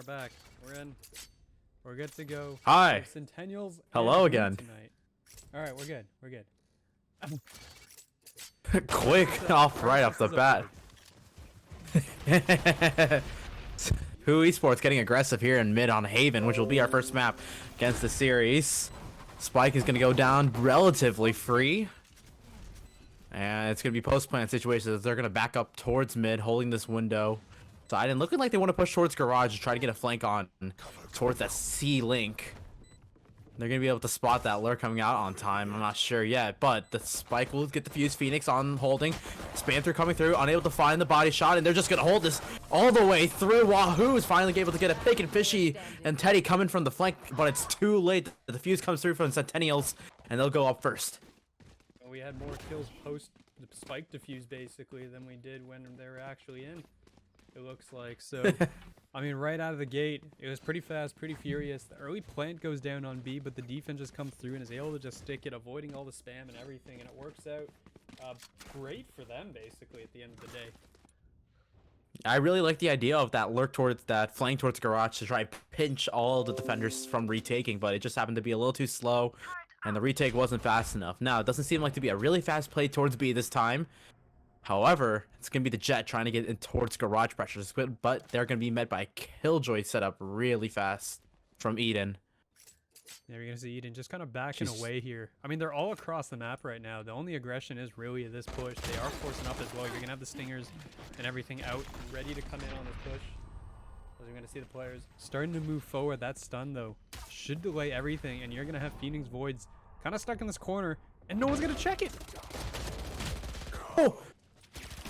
back. We're in. We're good to go. Hi. Centennials. Hello again. Tonight. All right, we're good. We're good. Quick off right off the bat. WHO Esports getting aggressive here in mid on Haven, which will be our first map against the series. Spike is going to go down relatively free. And it's going to be post-plant situations. They're going to back up towards mid, holding this window side. And looking like they want to push towards garage to try to get a flank on towards that C-link. They're going to be able to spot that lure coming out on time. I'm not sure yet, but the Spike will get the fuse. Phoenix on holding. Spanther coming through, unable to find the body shot, and they're just going to hold this all the way through. Wahoo is finally able to get a pick, and Fishy and Teddy coming from the flank, but it's too late. The fuse comes through from Centennials, and they'll go up first. We had more kills post the Spike defuse, basically, than we did when they were actually in. It looks like. So, I mean, right out of the gate, it was pretty fast, pretty furious. The early plant goes down on B, but the defense just comes through and is able to just stick it, avoiding all the spam and everything, and it works out great for them, basically, at the end of the day. I really like the idea of that lurk towards that flank towards garage to try to pinch all the defenders from retaking, but it just happened to be a little too slow, and the retake wasn't fast enough. Now, it doesn't seem like to be a really fast play towards B this time. However, it's going to be the Jet trying to get in towards garage pressures, but they're going to be met by a Killjoy setup really fast from Eden. Yeah, you're going to see Eden just kind of backing away here. I mean, they're all across the map right now. The only aggression is really this push. They are forcing up as well. You're going to have the Stingers and everything out, ready to come in on this push. As you're going to see the players starting to move forward. That stun, though, should delay everything, and you're going to have Phoenix Voids kind of stuck in this corner, and no one's going to check it. Oh!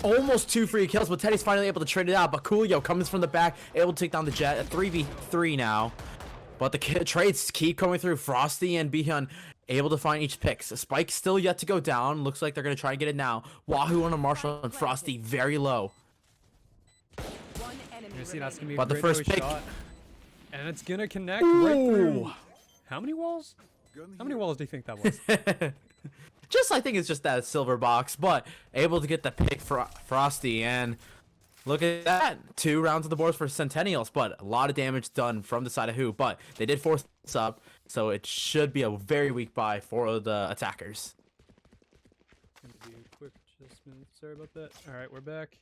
Almost 2 free kills, but Teddy's finally able to trade it out. But Coolio comes from the back, able to take down the Jet. A 3v3 now. But the trades keep coming through. Frosty and Bihan able to find each pick. So Spike still yet to go down. Looks like they're going to try to get it now. Wahoo on a Marshall and Frosty very low. You're gonna see that's gonna be but the first pick. Shot. And it's going to connect right through. How many walls? How many walls do you think that was? I think it's just that silver box, but able to get the pick for Frosty, and look at that. 2 rounds of the boards for Centennials, but a lot of damage done from the side of WHO, but they did force this up, so it should be a very weak buy for the attackers. Quick adjustment. Sorry about that. All right, we're back.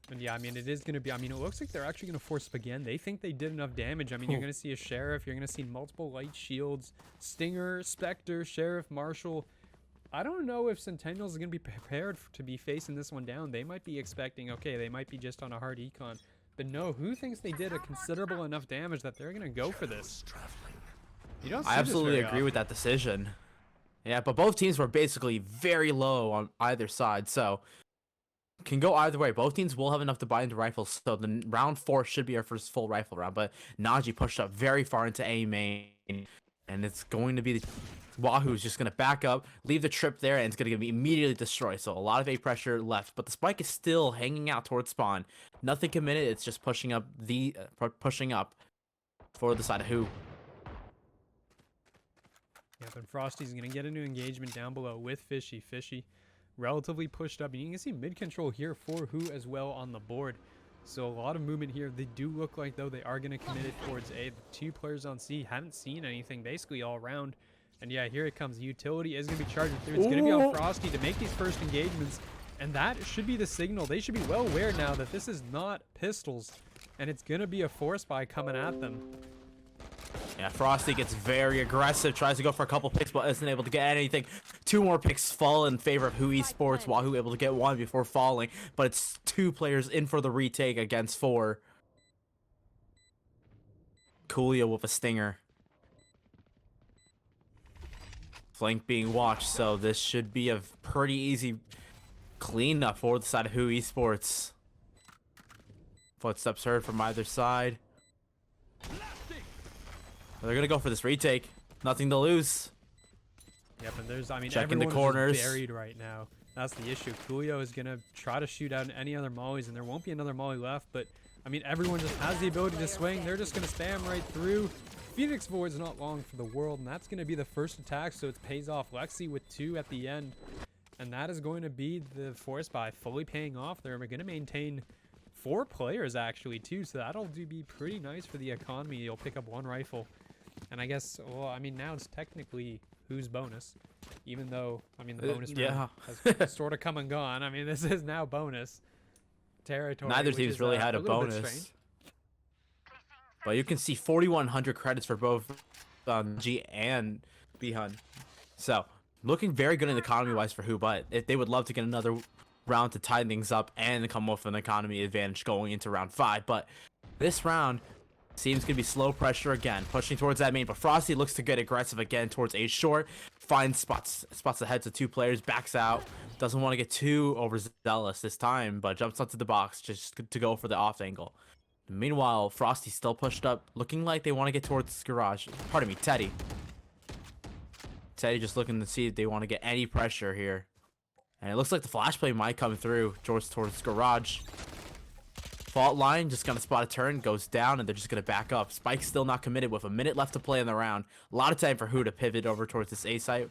And yeah, I mean, it is going to be, I mean, it looks like they're actually going to force up again. They think they did enough damage. I mean, you're going to see a Sheriff. You're going to see multiple light shields. Stinger, Spectre, Sheriff, Marshall. I don't know if Centennials is going to be prepared to be facing this one down. They might be expecting, okay, they might be just on a hard econ. But no, WHO thinks they did a considerable enough damage that they're going to go for this. You don't see I absolutely agree often. with that decision. Yeah, but both teams were basically very low on either side, so can go either way. Both teams will have enough to buy into rifles, so the round 4 should be our first full rifle round. But Najee pushed up very far into A main, and it's going to be the Wahoo's just going to back up, leave the trip there, and it's going to be immediately destroyed. So a lot of A pressure left, but the Spike is still hanging out towards spawn. Nothing committed. It's just pushing up for the side of WHO. Yep, and Frosty's going to get into engagement down below with Fishy. Fishy relatively pushed up, and you can see mid control here for WHO as well on the board. So a lot of movement here. They do look like, though, they are going to commit it towards A. The 2 players on C haven't seen anything basically all around. And yeah, here it comes. The utility is going to be charging through. It's going to be on Frosty to make these first engagements. And that should be the signal. They should be well aware now that this is not pistols. And it's going to be a force buy coming at them. Yeah, Frosty gets very aggressive, tries to go for a couple picks, but isn't able to get anything. 2 more picks fall in favor of WHO Esports, Wahoo able to get 1 before falling, but it's 2 players in for the retake against 4. Coolio with a Stinger. Flank being watched, so this should be a pretty easy cleanup for the side of WHO Esports. Footsteps heard from either side. They're gonna go for this retake. Nothing to lose. Yep, and there's, I mean, checking the everyone's corners. Just buried right now. That's the issue. Coolio is gonna try to shoot out any other mollies, and there won't be another molly left. But I mean, everyone just has the ability to swing. They're just gonna spam right through. Phoenix Void's not long for the world, and that's gonna be the first attack, so it pays off. Lexi with 2 at the end, and that is going to be the force buy fully paying off. They're gonna maintain 4 players actually too, so that'll be pretty nice for the economy. You'll pick up 1 rifle, and I guess, well, I mean, now it's technically who's bonus, even though, I mean, the bonus round has sort of come and gone. I mean, this is now bonus territory. Neither team's really had a bonus. But you can see 4,100 credits for both G and Bihun. So, looking very good in economy-wise for who, but if they would love to get another round to tie things up and come off an economy advantage going into round 5. But this round seems to be slow pressure again, pushing towards that main. But Frosty looks to get aggressive again towards A short, finds spots ahead to 2 players, backs out, doesn't want to get too overzealous this time, but jumps onto the box just to go for the off angle. Meanwhile, Frosty's still pushed up, looking like they want to get towards Garage. Pardon me, Teddy. Teddy just looking to see if they want to get any pressure here. And it looks like the flash play might come through towards Garage. Fault line just gonna spot a turn, goes down, and they're just gonna back up. Spike's still not committed with a minute left to play in the round. A lot of time for who to pivot over towards this A site.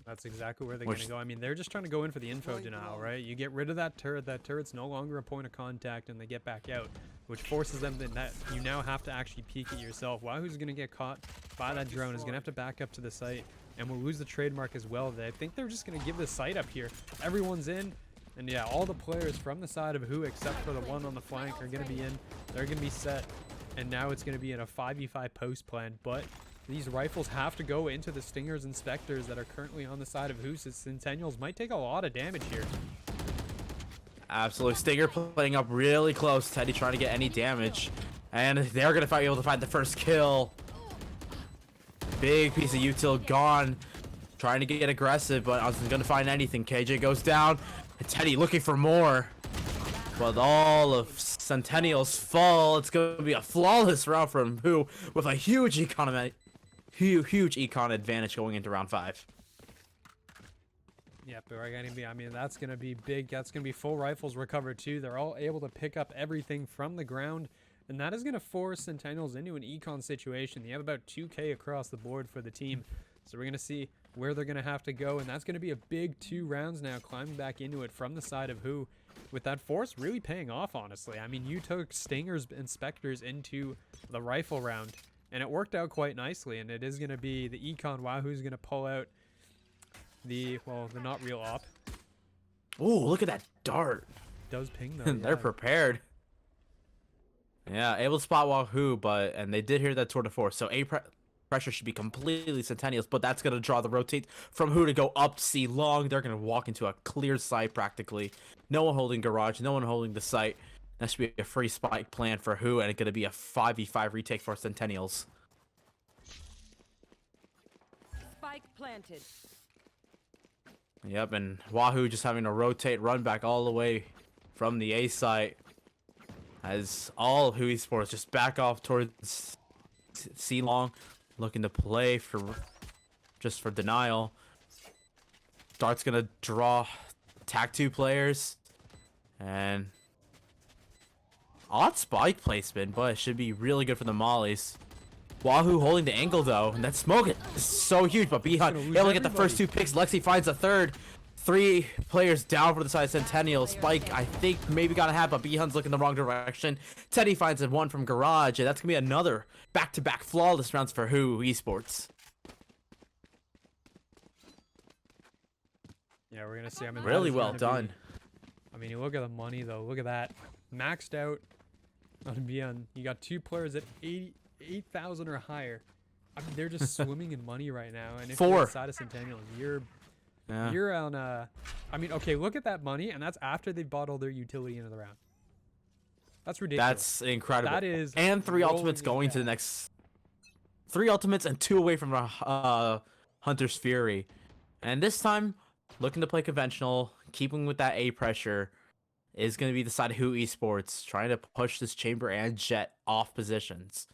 That's exactly where they're going to go. I mean, they're just trying to go in for the info denial, right? You get rid of that turret. That turret's no longer a point of contact, and they get back out, which forces them to that you now have to actually peek it yourself. Wahoo's going to get caught by that drone, is going to have to back up to the site, and we'll lose the trademark as well. I think they're just going to give the site up here. Everyone's in, and yeah, all the players from the side of who, except for the one on the flank, are going to be in. They're going to be set, and now it's going to be in a 5v5 post plan, but these rifles have to go into the Stingers and Spectres that are currently on the side of Hoos. Centennials might take a lot of damage here. Absolutely. Stinger playing up really close. Teddy trying to get any damage. And they're going to be able to find the first kill. Big piece of util gone. Trying to get aggressive, but I wasn't going to find anything. KJ goes down. And Teddy looking for more. But all of Centennials fall. It's going to be a flawless round from who with a huge huge econ advantage going into round 5. Yeah, but we're gonna be, I mean, that's gonna be big. That's gonna be full rifles recovered too. They're all able to pick up everything from the ground, and that is gonna force Centennials into an econ situation. They have about 2k across the board for the team, so we're gonna see where they're gonna have to go, and that's gonna be a big 2 rounds now, climbing back into it from the side of who, with that force really paying off, honestly. I mean, you took Stingers and Spectres into the rifle round, and it worked out quite nicely, and it is going to be the econ Wahoo's going to pull out the, well, the not real op. Oh, look at that dart. Does ping though. They're prepared. Yeah, able to spot Wahoo, and they did hear that tour de force, so A pressure should be completely Centennials, but that's going to draw the rotate from who to go up to C long. They're going to walk into a clear site practically. No one holding Garage, no one holding the site. That should be a free spike plan for who, and it's going to be a 5v5 retake for Centennials. Spike planted. Yep, and Wahoo just having to rotate, run back all the way from the A site. As all of WHO Esports just back off towards C long, looking to play for denial. Dart's going to draw attack 2 players. And odd spike placement, but it should be really good for the mollies. Wahoo holding the angle though, and that smoke is so huge, but Bihun able to get the first 2 picks. Lexi finds a third. 3 players down for the side of Centennial. Spike, I think, maybe got a hat, but Bihun's looking the wrong direction. Teddy finds a 1 from Garage, and that's going to be another back-to-back flawless rounds for WHO Esports. Yeah, we're going to see. I mean, really well done. I mean, you look at the money, though. Look at that. Maxed out on Bihun. You got 2 players at 8,000 or higher. I mean, they're just swimming in money right now. And if 4. you're outside of Centennial, Yeah. you're on a... I mean, okay, look at that money, and that's after they've bought all their utility into the round. That's ridiculous. That's incredible. That is... And 3 ultimates going to the next... 3 ultimates and 2 away from Hunter's Fury. And this time, looking to play conventional, keeping with that A pressure, is going to be the side of WHO Esports, trying to push this Chamber and Jet off positions.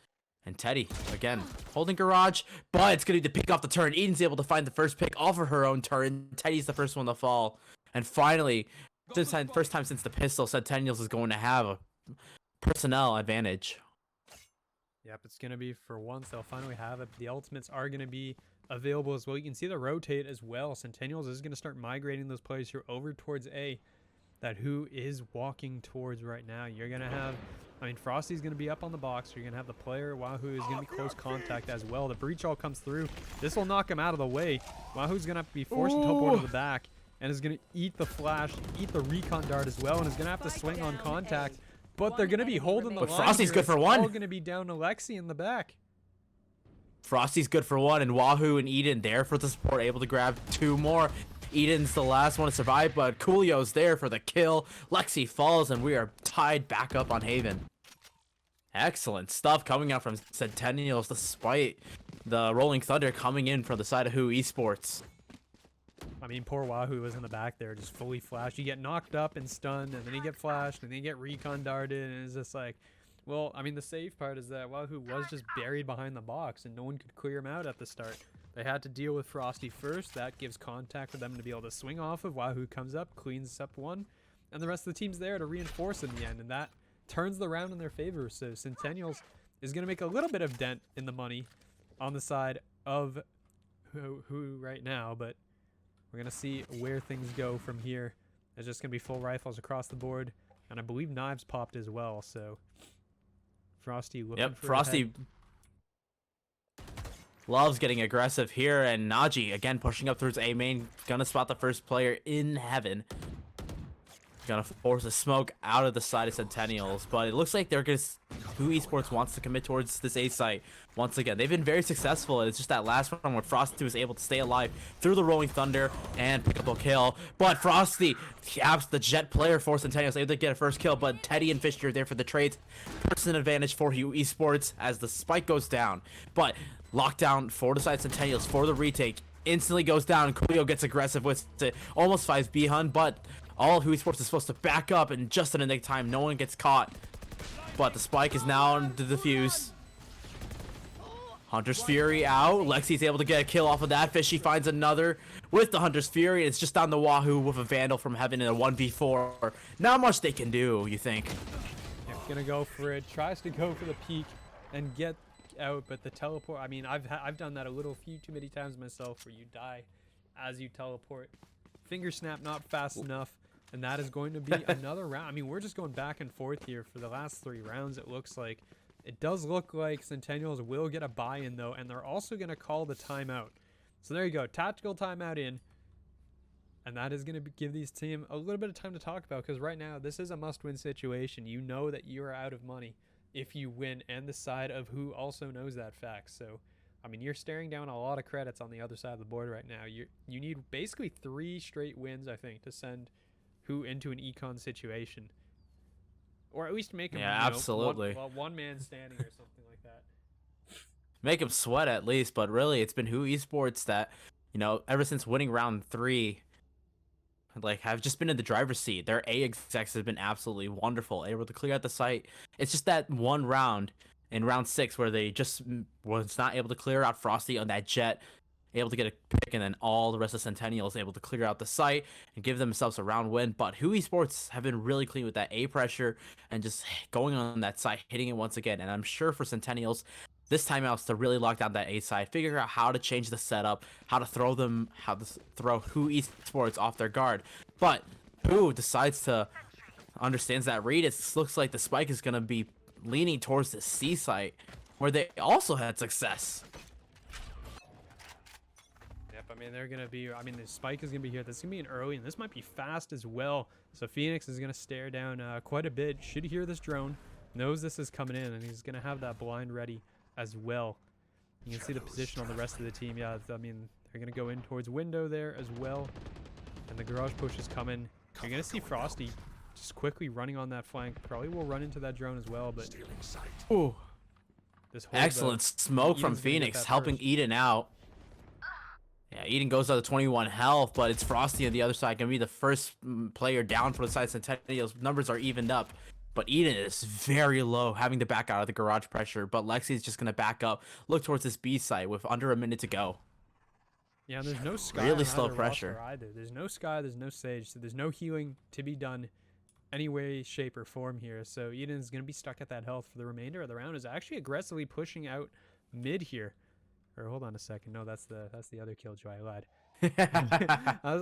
And Teddy, again, holding Garage, but it's going to be the pick off the turn. Eden's able to find the first pick off of her own turn. Teddy's the first one to fall. And finally, first time since the pistol, Centennials is going to have a personnel advantage. Yep, it's going to be, for once, they'll finally have it. The ultimates are going to be available as well. You can see the rotate as well. Centennials is going to start migrating those players here over towards A. that who is walking towards right now. You're going to have, I mean, Frosty's going to be up on the box. You're going to have the player, Wahoo, is going to be close contact as well. The breach all comes through. This will knock him out of the way. Wahoo's going to have to be forced to teleport to the back and is going to eat the flash, eat the recon dart as well, and is going to have to swing on contact. But they're going to be holding the line. But Frosty's here. good for It's one. all going to be down to Lexi in the back. Frosty's good for one, and Wahoo and Eden there for the support, able to grab 2 more. Eden's the last one to survive, but Coolio's there for the kill. Lexi falls, and we are tied back up on Haven. Excellent stuff coming out from Centennials, despite the Rolling Thunder coming in from the side of WHO Esports. I mean, poor Wahoo was in the back there, just fully flashed. You get knocked up and stunned, and then you get flashed, and then you get recon darted, and it's just like, well, I mean, the safe part is that Wahoo was just buried behind the box, and no one could clear him out at the start. They had to deal with Frosty first. That gives contact for them to be able to swing off of. Wahoo comes up, cleans up one, and the rest of the team's there to reinforce in the end, and that turns the round in their favor. So Centennials is going to make a little bit of dent in the money on the side of who right now, but we're going to see where things go from here. There's just going to be full rifles across the board, and I believe knives popped as well, so Frosty looking for Frosty loves getting aggressive here, and Najee again pushing up through his A main, gonna spot the first player in heaven. Gonna force a smoke out of the side of Centennials, but it looks like they're gonna. WHO Esports wants to commit towards this A site once again. They've been very successful. It's just that last one where Frosty was able to stay alive through the Rolling Thunder and pick up a kill. But Frosty, the jet player for Centennials, able to get a first kill. But Teddy and Fisher are there for the trades. Person advantage for WHO Esports as the spike goes down. But lockdown for the side Centennials for the retake instantly goes down. Coolio gets aggressive with it, almost 5B Hun, but all of WHO Esports is supposed to back up, and just in the nick time, no one gets caught. But the spike is now on the defuse. Hunter's Fury out. Lexi's able to get a kill off of that. Fishy finds another with the Hunter's Fury. It's just down the Wahoo with a Vandal from Heaven in a 1v4. Not much they can do, you think. Yeah, gonna go for it. Tries to go for the peak and get out, but the teleport, I mean, I've done that a few too many times myself, where you die as you teleport. Finger snap not fast enough, and that is going to be another round. I mean, we're just going back and forth here for the last 3 rounds. It looks like it does look like Centennials will get a buy-in though, and they're also going to call the timeout. So there you go, tactical timeout in, and that is going to give these team a little bit of time to talk about, because right now this is a must-win situation. You know that you are out of money if you win, and the side of WHO also knows that fact. So I mean, you're staring down a lot of credits on the other side of the board right now. You need basically 3 straight wins, I think, to send WHO into an econ situation, or at least make them absolutely one man standing or something like that. Make them sweat at least. But really, it's been WHO Esports that, ever since winning round 3, like, have just been in the driver's seat. Their A execs have been absolutely wonderful, able to clear out the site. It's just that one round in round 6 where they just was not able to clear out Frosty on that jet, able to get a pick, and then all the rest of Centennials able to clear out the site and give themselves a round win. But WHO Esports have been really clean with that A pressure and just going on that site, hitting it once again. And I'm sure for Centennials, this time out to really lock down that A side, figure out how to change the setup, how to throw WHO Esports off their guard. But WHO decides to understands that read. It looks like the spike is going to be leaning towards the C site, where they also had success. Yep, I mean, the spike is going to be here. This is going to be an early, and this might be fast as well. So Phoenix is going to stare down quite a bit. Should hear this drone, knows this is coming in, and he's going to have that blind ready as well. You can see the position on the rest of the team. Yeah, I mean, they're going to go in towards window there as well. And the garage push is coming. You're going to see Frosty just quickly running on that flank. Probably will run into that drone as well, but ooh, this whole excellent smoke from Phoenix helping Eden out. Yeah, Eden goes out to 21 health, but it's Frosty on the other side. Gonna be the first player down for the side. Centennials numbers are evened up, but Eden is very low, having to back out of the garage pressure. But Lexi is just gonna back up, look towards this B site with under a minute to go. Yeah, and there's no Sky. Really slow pressure. Either. There's no Sky, there's no Sage, so there's no healing to be done any way, shape, or form here. So Eden's going to be stuck at that health for the remainder of the round. Is actually aggressively pushing out mid here. Or hold on a second. No, that's the other Killjoy. I lied.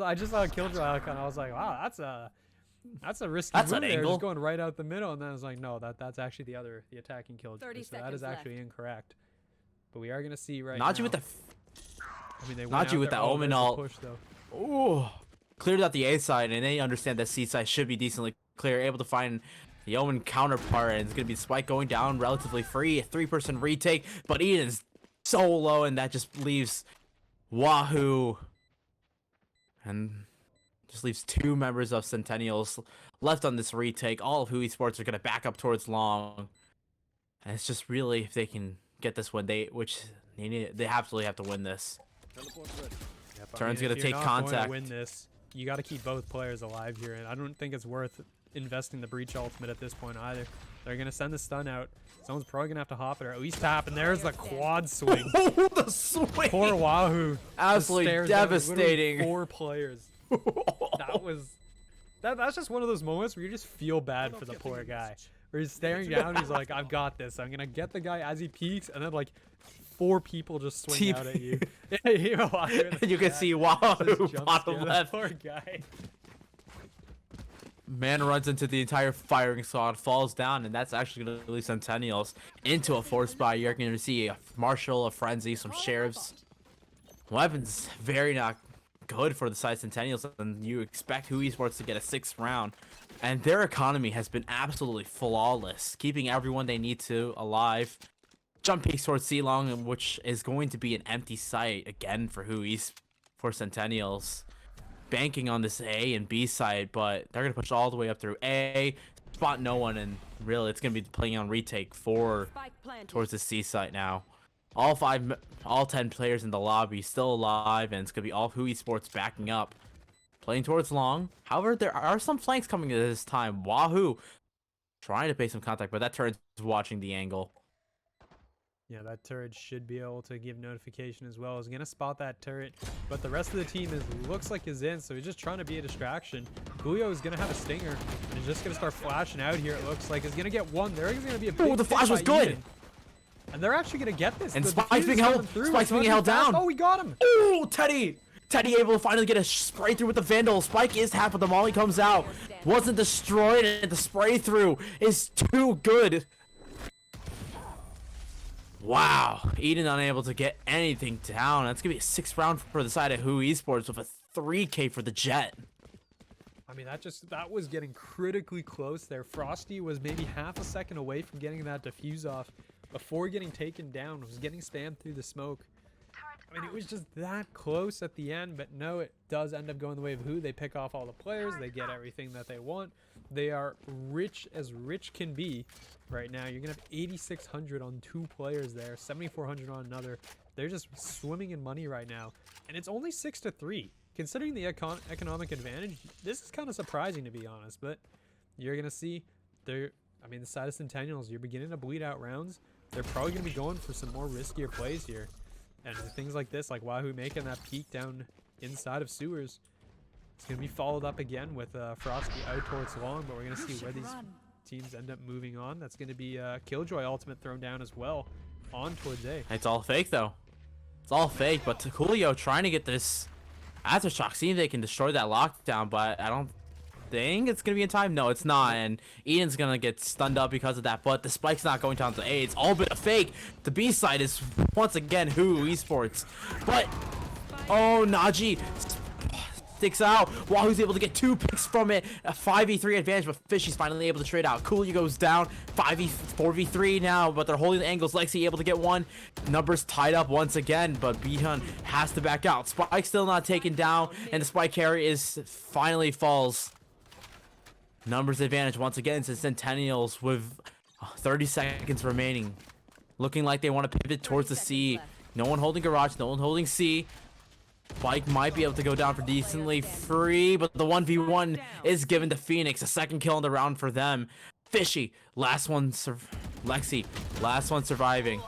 I just saw a Killjoy icon. I was like, wow, That's a risky That's move an there, angle. just going right out the middle, and then I was like, no, that's actually the attacking kill. 30 So that seconds is actually left. incorrect. But we are gonna see right Najee now. with the I mean, they went Najee out with there. the Omen there's the ult. push though. Oh, cleared out the A side, and they understand that C side should be decently clear. Able to find the Omen counterpart, and it's gonna be Spike going down relatively free. A 3-person retake, but Eden's so low, and that just leaves Wahoo, and just leaves 2 members of Centennials left on this retake. All of WHO Esports are gonna back up towards long, and it's just really if they can get this win, they absolutely have to win this. Yep, I Turn's mean, gonna if take you're not going contact. to win this, you got to keep both players alive here, and I don't think it's worth investing the breach ultimate at this point either. They're gonna send the stun out. Someone's probably gonna have to hop it or at least tap, and there's the quad swing. Oh, the swing! Poor Wahoo. just Absolutely stares down literally devastating. 4 players. That's just one of those moments where you just feel bad for the poor guy. Where he's staring down, he's like, I've got this. I'm gonna get the guy as he peeks, and then like 4 people just swing out at you. You can see Wahoo bottom left. Poor guy. Man runs into the entire firing squad, falls down, and that's actually going to release Centennials into a force buy. You're going to see a Marshall, a Frenzy, some Sheriffs. Weapons very not good for the side Centennials, and you expect WHO Esports to get a 6th round. And their economy has been absolutely flawless, keeping everyone they need to alive. Jump peaks towards C-Long, which is going to be an empty site again for WHO Esports, for Centennials. Banking on this A and B side, but they're gonna push all the way up through A, spot no one, and really it's gonna be playing on retake 4 Spike planted. towards the C site now. All 10 players in the lobby still alive, and it's gonna be all WHO Esports backing up, playing towards long. However, there are some flanks coming at this time. Wahoo trying to pay some contact, but that turret's watching the angle. Yeah, that turret should be able to give notification as well. He's going to spot that turret, but the rest of the team looks like is in, so he's just trying to be a distraction. Julio is going to have a stinger, and he's just going to start flashing out here, it looks like. He's going to get one. There is going to be a big the hit flash was by good! Eden. And they're actually going to get this. And The Spike's defuse being is held- coming through. Spike's It's being not held too fast. down. Oh, we got him! Ooh, Teddy able to finally get a spray through with the Vandal. Spike is half of the molly comes out. Wasn't destroyed, and the spray through is too good. Wow, Eden unable to get anything down. That's gonna be a 6th round for the side of WHO Esports with a 3K for the Jet. I mean, that was getting critically close there. Frosty was maybe half a second away from getting that defuse off before getting taken down. Was getting spammed through the smoke. I mean, it was just that close at the end, but no, it does end up going the way of WHO. They pick off all the players. They get everything that they want. They are rich as rich can be right now. You're going to have 8,600 on 2 players there, 7,400 on another. They're just swimming in money right now. And it's only 6-3. Considering the economic advantage, this is kind of surprising, to be honest. But you're going to see, the side of Centennials, you're beginning to bleed out rounds. They're probably going to be going for some more riskier plays here. And things like this, like Wahoo making that peek down inside of sewers. It's going to be followed up again with Frosty out towards long, but we're going to see where these teams end up moving on. That's going to be Killjoy ultimate thrown down as well on towards A. It's all fake though. It's all fake, but Julio trying to get this aftershock, seeing if they can destroy that lockdown, but I don't think it's gonna be in time. No, it's not, and Eden's gonna get stunned up because of that, but the spike's not going down to A. It's all been a fake. The B side is once again WHO Esports, but oh, Najee sticks out. Wahoo's able to get 2 picks from it. A 5v3 advantage, but Fishy's finally able to trade out. Coolio goes down. 4v3 now, but they're holding the angles. Lexi able to get 1. Numbers tied up once again, but Bihun has to back out. Spike still not taken down, and the Spike carry is finally falls. Numbers advantage once again to Centennials with 30 seconds remaining. Looking like they want to pivot towards the C. No one holding garage, no one holding C. Spike might be able to go down for decently free, but the 1v1 is given to Phoenix. A 2nd kill in the round for them. Fishy, last one, Lexi, last one surviving.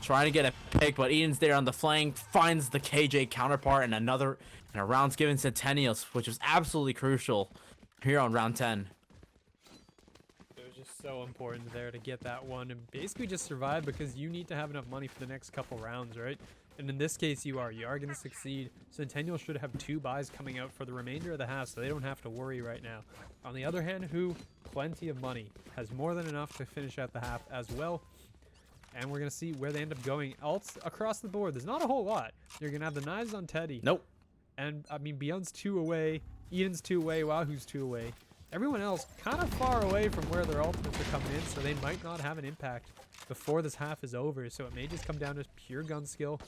Trying to get a pick, but Eden's there on the flank, finds the KJ counterpart, and a round's given Centennials, which was absolutely crucial here on round 10. It was just so important there to get that one and basically just survive, because you need to have enough money for the next couple rounds, right? And in this case, you are going to succeed. Centennials should have 2 buys coming out for the remainder of the half, so they don't have to worry right now. On the other hand, Who, plenty of money, has more than enough to finish out the half as well. And we're going to see where they end up going. Alts across the board, there's not a whole lot. You're going to have the knives on Teddy. Nope. And, I mean, Beyond's 2 away. Eden's 2 away. Wahoo's 2 away. Everyone else kind of far away from where their ultimates are coming in, so they might not have an impact before this half is over. So it may just come down to pure gun skill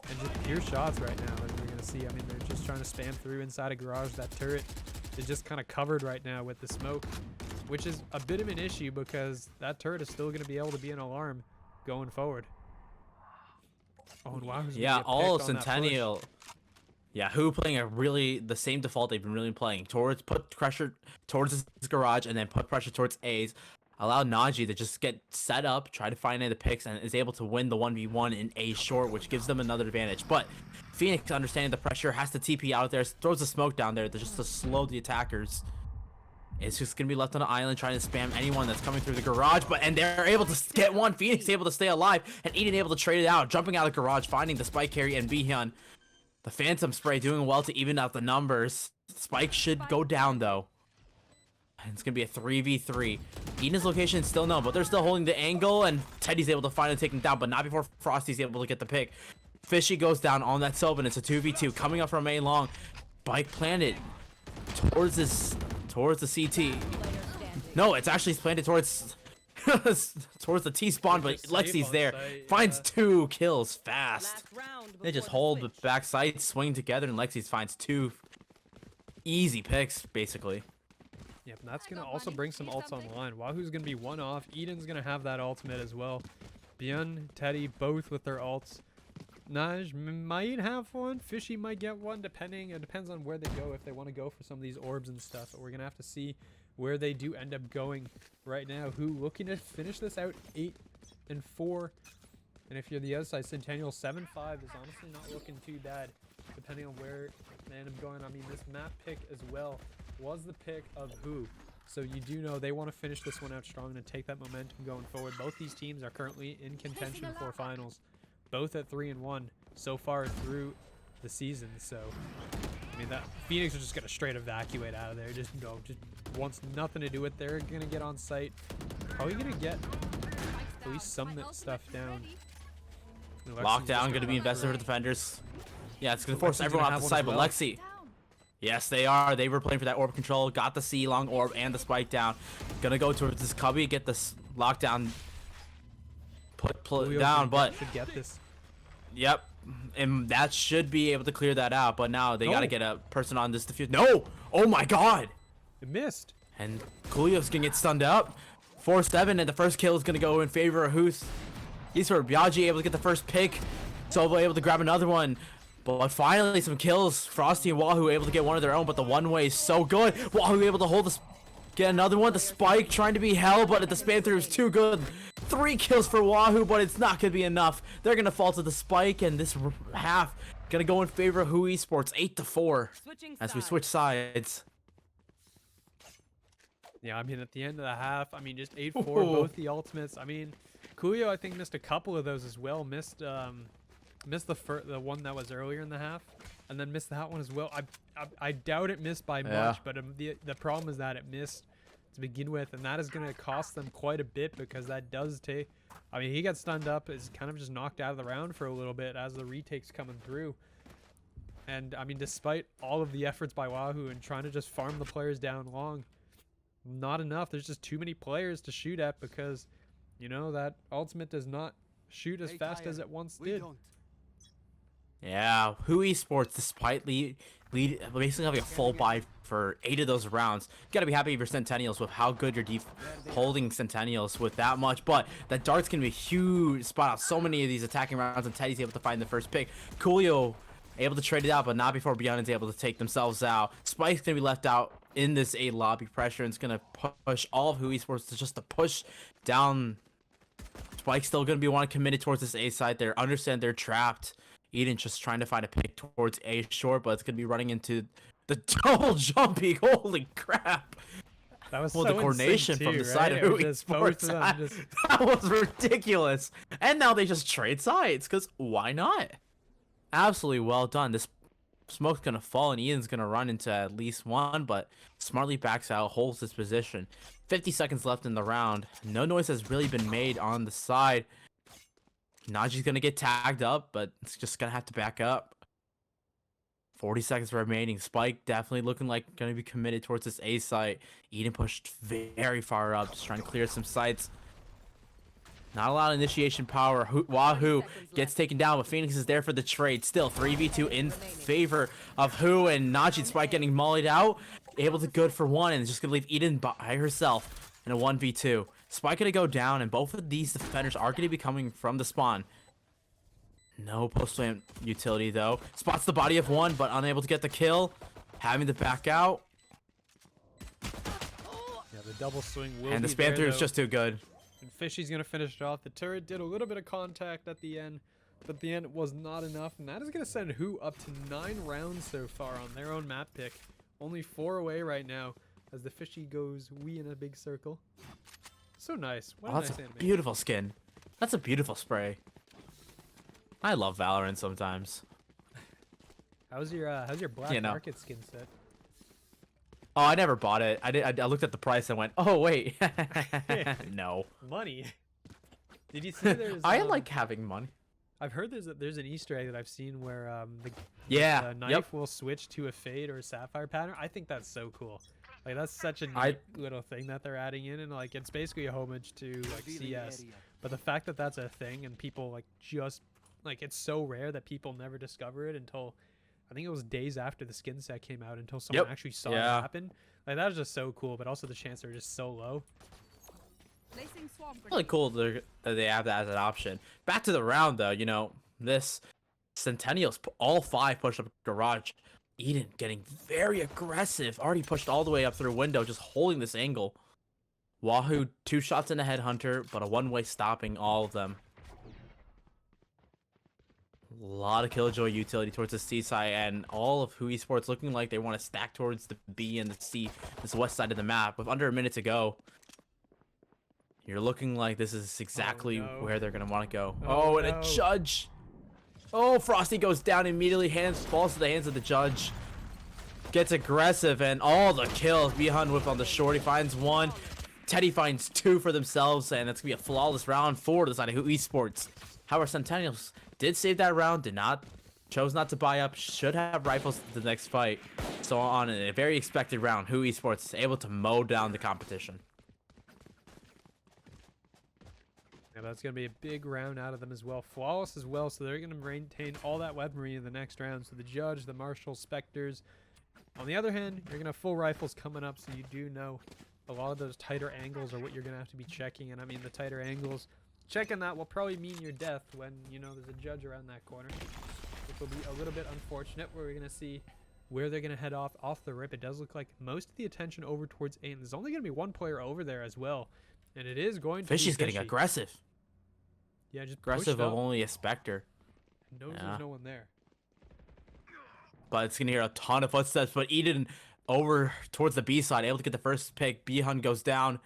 and just pure shots right now, as we're going to see. I mean, they're just trying to spam through inside a garage. That turret is just kind of covered right now with the smoke, which is a bit of an issue because that turret is still going to be able to be an alarm going forward. Oh, and wow. Yeah, all of Centennial. Yeah, Who playing a really the same default they've been really playing towards put pressure towards this garage and then put pressure towards A's. Allow Najee to just get set up, try to find the picks, and is able to win the 1v1 in A short, which gives them another advantage. But Phoenix, understanding the pressure, has to TP out there, throws the smoke down there just to slow the attackers. It's just gonna be left on the island trying to spam anyone that's coming through the garage, and they're able to get one. Phoenix able to stay alive, and Eden able to trade it out, jumping out of the garage, finding the spike carry and Bihyun. The Phantom Spray doing well to even out the numbers. Spike should go down though. And it's gonna be a 3v3. Eden's location still no, but they're still holding the angle, and Teddy's able to finally take him down, but not before Frosty's able to get the pick. Fishy goes down on that Sylvan. It's a 2v2 coming up from A long. Spike planted towards the CT. No, it's actually planted towards towards the T spawn, but Lexi's there. Finds 2 kills fast. They just hold the backside, swing together, and Lexi's finds 2 easy picks, basically. Yep, and that's going to also bring some ults online. Wahoo's going to be 1 off. Eden's going to have that ultimate as well. Beyond, Teddy, both with their ults. Naj might have one. Fishy might get one, depending. It depends on where they go, if they want to go for some of these orbs and stuff. But we're going to have to see where they do end up going right now. Who looking to finish this out 8-4. And if you're the other side, Centennial 7-5 is honestly not looking too bad, depending on where they end up going. I mean, this map pick as well was the pick of Who. So you do know they want to finish this one out strong and take that momentum going forward. Both these teams are currently in contention for finals, both at 3-1 so far through the season. So I mean, that Phoenix is just gonna straight evacuate out of there. Just wants nothing to do with it. They're gonna get on site. Probably gonna get at least some stuff down. Lockdown gonna be invested for the defenders. Yeah, it's gonna force everyone off the side, but Lexi. Yes, they are. They were playing for that orb control. Got the C long orb and the spike down. Gonna go towards this cubby, get this lockdown put down, but should get this. Yep, and that should be able to clear that out. But now they gotta get a person on this defuse. No! Oh my God! It missed. And Coolio's gonna get stunned up. 4-7, and the first kill is gonna go in favor of Hoos. He's for Biagi able to get the first pick. Sova able to grab another one. But finally, some kills. Frosty and Wahoo able to get one of their own, but the one-way is so good. Wahoo able to hold the get another one. The spike trying to be hell, but the spam through is too good. 3 kills for Wahoo, but it's not gonna be enough. They're gonna fall to the spike, and this half gonna go in favor of WHO Esports, 8-4, as we switch sides. Yeah, I mean, at the end of the half, I mean, just 8-4, both the ultimates. I mean, Coolio, I think, missed a couple of those as well. Missed the one that was earlier in the half, and then missed that one as well. I doubt it missed by much, but the problem is that it missed to begin with, and that is going to cost them quite a bit, because that does take. I mean, he got stunned up, is kind of just knocked out of the round for a little bit as the retake's coming through. And I mean, despite all of the efforts by Wahoo and trying to just farm the players down long, not enough. There's just too many players to shoot at, because you know that ultimate does not shoot as fast as it once did. Yeah, WHO Esports, despite basically having a full buy for 8 of those rounds, you gotta be happy for Centennials with how good you're holding Centennials with that much. But that dart's gonna be a huge spot out so many of these attacking rounds, and Teddy's able to find the first pick. Coolio able to trade it out, but not before Beyond's able to take themselves out. Spike's gonna be left out in this A lobby pressure, and it's gonna push all of WHO Esports to push down. Spike's still gonna be one committed towards this A side. They understand they're trapped. Eden just trying to find a pick towards A short, but it's gonna be running into the double jumping. Holy crap! That was the coordination from the side of WHO Esports. That was ridiculous. And now they just trade sides, because why not? Absolutely well done. This smoke's gonna fall and Ian's gonna run into at least one, but smartly backs out, holds his position. 50 seconds left in the round. No noise has really been made on the side. Naji's gonna get tagged up, but it's just gonna have to back up. 40 seconds remaining. Spike definitely looking like gonna be committed towards this A site. Eden pushed very far up, just trying to clear some sites. Not a lot of initiation power. Wahoo gets taken down, but Phoenix is there for the trade. Still 3v2 in favor of Who, and Naji and Spike getting mollied out. Able to good for one, and just gonna leave Eden by herself in a 1v2. Spike gonna go down, and both of these defenders are gonna be coming from the spawn. No post-plant utility though. Spots the body of one, but unable to get the kill. Having to back out. Yeah, the double swing will And the be span there, through is though. just too good. And Fishy's going to finish it off. The turret did a little bit of contact at the end, but at the end it was not enough. And that is going to send Who up to 9 rounds so far on their own map pick. Only 4 away right now as the Fishy goes wee in a big circle. So nice. What a Oh, that's nice a animation. beautiful skin. That's a beautiful spray. I love Valorant sometimes. How's your black You know. market skin set? Oh, I never bought it. I looked at the price and went, oh wait, no. Money. Did you see there's I like having money. I've heard there's an Easter egg that I've seen where Yeah. the knife Yep. will switch to a fade or a sapphire pattern. I think that's so cool. Like that's such a neat I- little thing that they're adding in, and like it's basically a homage to like CS. But the fact that that's a thing and people like just like it's so rare that people never discover it until I think it was days after the skin set came out until someone Yep. actually saw Yeah. it happen. Like that was just so cool, but also the chances are just so low. Placing swarm Really grenade. cool that they have that as an option. Back to the round though, you know, this Centennials, all 5 pushed up garage. Eden getting very aggressive. Already pushed all the way up through window, just holding this angle. Wahoo, 2 shots in a headhunter, but a one-way stopping all of them. A lot of killjoy utility towards the C side, and all of WHO Esports looking like they want to stack towards the B and the C, this west side of the map. With under a minute to go, you're looking like this is exactly no. where they're going to want to go. Oh, Oh, and no. a judge. Oh, Frosty goes down immediately, falls to the hands of the judge. Gets aggressive, and all the kills. Bihan whip on the short. He finds 1. Teddy finds 2 for themselves, and it's going to be a flawless round for the side of WHO Esports. However, Centennials did save that round, chose not to buy up, should have rifles to the next fight. So on a very expected round, WHO Esports is able to mow down the competition. Yeah, that's going to be a big round out of them as well. Flawless as well, so they're going to maintain all that weaponry in the next round. So the Judge, the Marshal, Spectres. On the other hand, you're going to have full rifles coming up, so you do know a lot of those tighter angles are what you're going to have to be checking. And I mean, the tighter angles, checking that will probably mean your death when, you know, there's a Judge around that corner. Which will be a little bit unfortunate, where we're going to see where they're going to head off the rip. It does look like most of the attention over towards A, and there's only going to be 1 player over there as well. And it is going to Fishy's be getting Fishy. aggressive. Yeah, just Aggressive pushed of up. only a Spectre. Knows Yeah. there's no one there. But it's going to hear a ton of footsteps. But Eden over towards the B side, able to get the first pick. B-Hun goes down.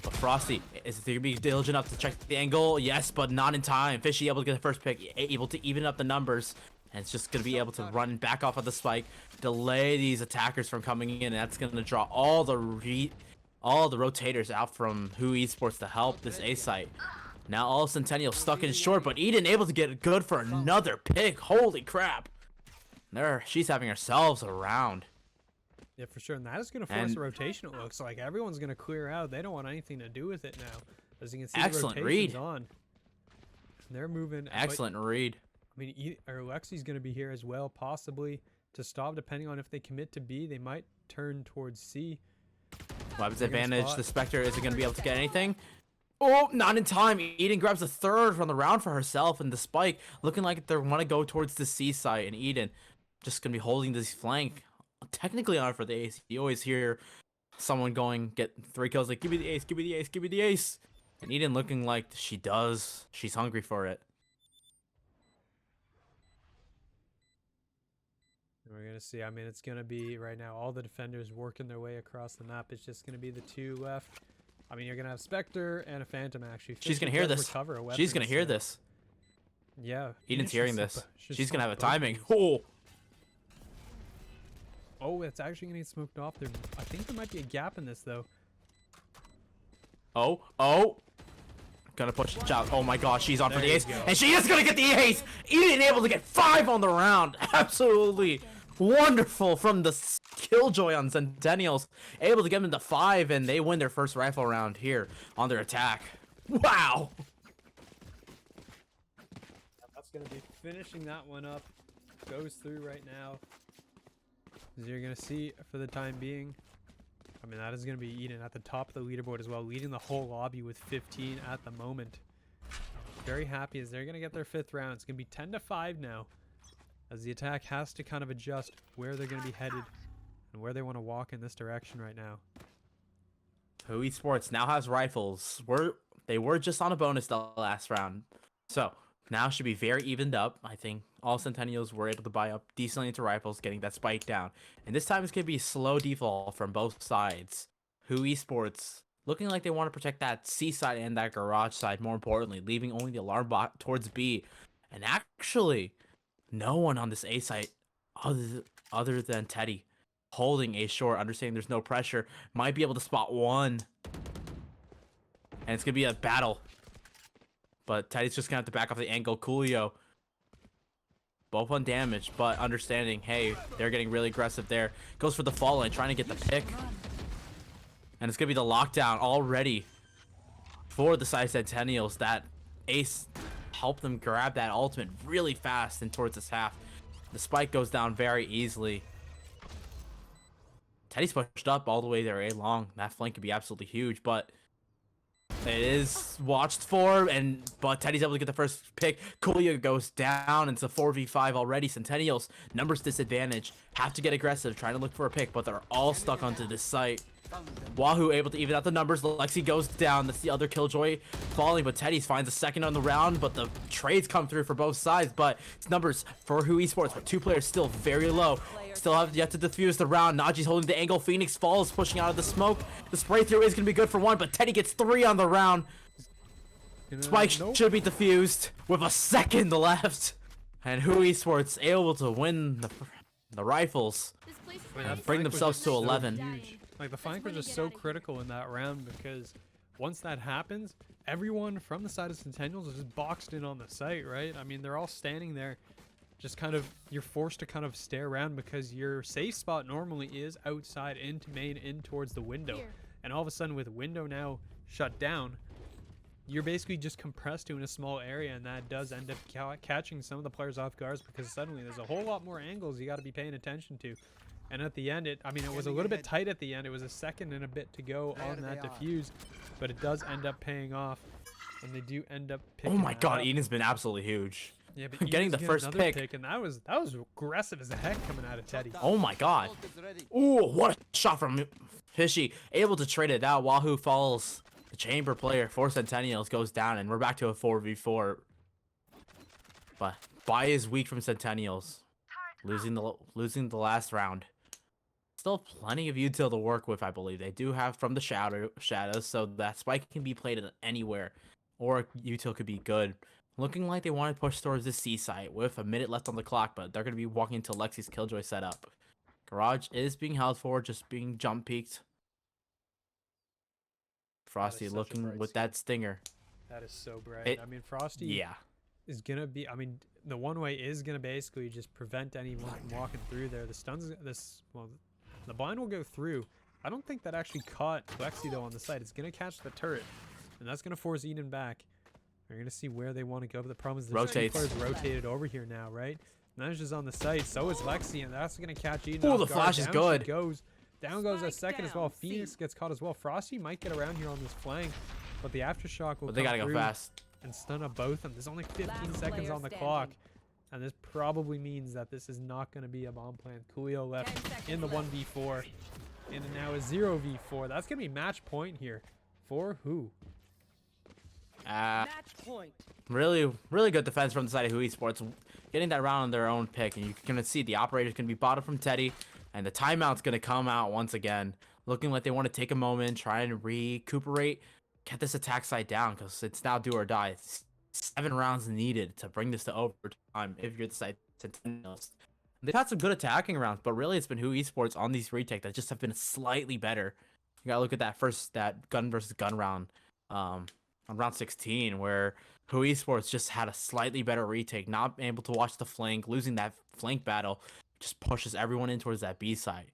But Frosty, is he going to be diligent enough to check the angle? Yes, but not in time. Fishy able to get the first pick, able to even up the numbers. And it's just going to be able to run back off of the spike, delay these attackers from coming in. And that's going to draw all the rotators out from WHO Esports to help this A site. Now all Centennials stuck in short, but Eden able to get good for another pick. Holy crap. She's having herself a round. Yeah, for sure. And that is going to force And- a rotation, it looks like. Everyone's going to clear out. They don't want anything to do with it now. As you can see, Excellent the rotation's read. on. They're moving. but, Excellent read. I mean, Alexi's going to be here as well, possibly to stop, depending on if they commit to B. They might turn towards C. Weapons They're gonna advantage. spot. The Spectre isn't going to be able to get anything. Oh, not in time. Eden grabs a 3rd from the round for herself, and the spike looking like they want to go towards the C side. And Eden just going to be holding this flank. Technically on for the ace. You always hear someone going, get 3 kills, like, give me the ace, give me the ace, give me the ace. And Eden looking like she does. She's hungry for it. We're going to see. I mean, it's going to be right now all the defenders working their way across the map. It's just going to be the 2 left. I mean, you're going to have Spectre and a Phantom, actually. She's Fishy going to hear does this. recover a weapon She's going to hear instead. this. Yeah. Eden's should hearing smoke- this. should She's gonna smoke have a both of timing. these. Oh, Oh, it's actually gonna get smoked off. There, I think there might be a gap in this though. oh. Gonna push the job. Oh my gosh, she's on for There the you ace. go. And she is gonna get the ace! Eden able to get 5 on the round. Absolutely wonderful from the Killjoy on Centennials. Able to get them to 5, and they win their first rifle round here on their attack. Wow! That's gonna be finishing that one up. Goes through right now. As you're gonna see for the time being. I mean, that is going to be Eden at the top of the leaderboard as well, leading the whole lobby with 15 at the moment. Very happy as they're going to get their 5th round. It's going to be 10-5 now, as the attack has to kind of adjust where they're going to be headed and where they want to walk in this direction right now. WHO Esports now has rifles. They were just on a bonus the last round. So, now should be very evened up. I think all Centennials were able to buy up decently into rifles, getting that spike down. And this time it's going to be slow default from both sides. WHO Esports looking like they want to protect that C side and that garage side, more importantly, leaving only the alarm bot towards B. And actually, no one on this A site other than Teddy holding A short, understanding there's no pressure, might be able to spot one. And it's going to be a battle. But Teddy's just going to have to back off the angle. Coolio, both on damage, but understanding, hey, they're getting really aggressive there. Goes for the fall line, trying to get the pick. And it's going to be the lockdown already for the side Centennials. That ace helped them grab that ultimate really fast and towards this half. The spike goes down very easily. Teddy's pushed up all the way there A long. That flank could be absolutely huge, but it is watched for, but Teddy's able to get the first pick. Coolio goes down. It's a 4v5 already. Centennials, numbers disadvantage. Have to get aggressive, trying to look for a pick, but they're all stuck onto this site. Wahoo able to even out the numbers. Lexi goes down. That's the other Killjoy falling, but Teddy's finds a second on the round, but the trades come through for both sides. But it's numbers for WHO Esports, but 2 players still very low. Still have yet to defuse the round. Naji's holding the angle. Phoenix falls, pushing out of the smoke. The spray through is going to be good for 1, but Teddy gets 3 on the round. Spike should be defused with a second left. And WHO Esports able to win the rifles and bring themselves to 11. Huge. Like, the flank was just so critical in that round, because once that happens, everyone from the side of Centennials is just boxed in on the site, right? I mean, they're all standing there, just kind of, you're forced to kind of stare around, because your safe spot normally is outside into main, in towards the window. And all of a sudden, with window now shut down, you're basically just compressed to in a small area, and that does end up catching some of the players off guards, because suddenly there's a whole lot more angles you got to be paying attention to. And at the end, it was a little bit tight at the end. It was a second and a bit to go on that defuse, but it does end up paying off, and they do end up picking Oh my god, up. Eden's been absolutely huge. Yeah, but getting Eden's the getting first another pick. and that was aggressive as heck coming out of Teddy. Oh my god. Ooh, what a shot from Fishy. Able to trade it out. Wahoo falls. The chamber player for Centennials goes down, and we're back to a 4v4. But Bai is weak from Centennials, losing the last round. Still plenty of util to work with, I believe. They do have from the shadows, so that spike can be played anywhere, or util could be good. Looking like they want to push towards the C site with a minute left on the clock, but they're going to be walking into Lexi's Killjoy setup. Garage is being held for, just being jump peeked. Frosty looking with that stinger. That is so bright. I mean, Frosty is going to be, I mean, the one way is going to basically just prevent anyone from walking through there. The stuns, the blind will go through. I don't think that actually caught Lexi, though, on the side. It's going to catch the turret, and that's going to force Eden back. We're going to see where they want to go, but the problem is there's 2 players rotated over here now, right? Nudge is on the site, so is Lexi, and that's going to catch Eden. Oh, the flash is good. Down goes a second as well. Phoenix gets caught as well. Frosty might get around here on this flank, but the aftershock will But they got to go fast. And stun up both of them. There's only 15 seconds on the clock, and this probably means that this is not going to be a bomb plant. Coolio left in the 1v4, and now a 0v4. That's going to be match point here for who? Match point. Really good defense from the side of WHO Esports, getting that round on their own pick, and you're gonna see the operator's gonna be bottom from Teddy, and the timeout's gonna come out once again, looking like they want to take a moment, try and recuperate, get this attack side down, because it's now do or die. 7 rounds needed to bring this to overtime if you're the side Centennials. They've had some good attacking rounds, but really it's been WHO Esports on these retakes that just have been slightly better. You gotta look at that gun versus gun round on round 16 where WHO Esports just had a slightly better retake, not able to watch the flank, losing that flank battle, just pushes everyone in towards that B side.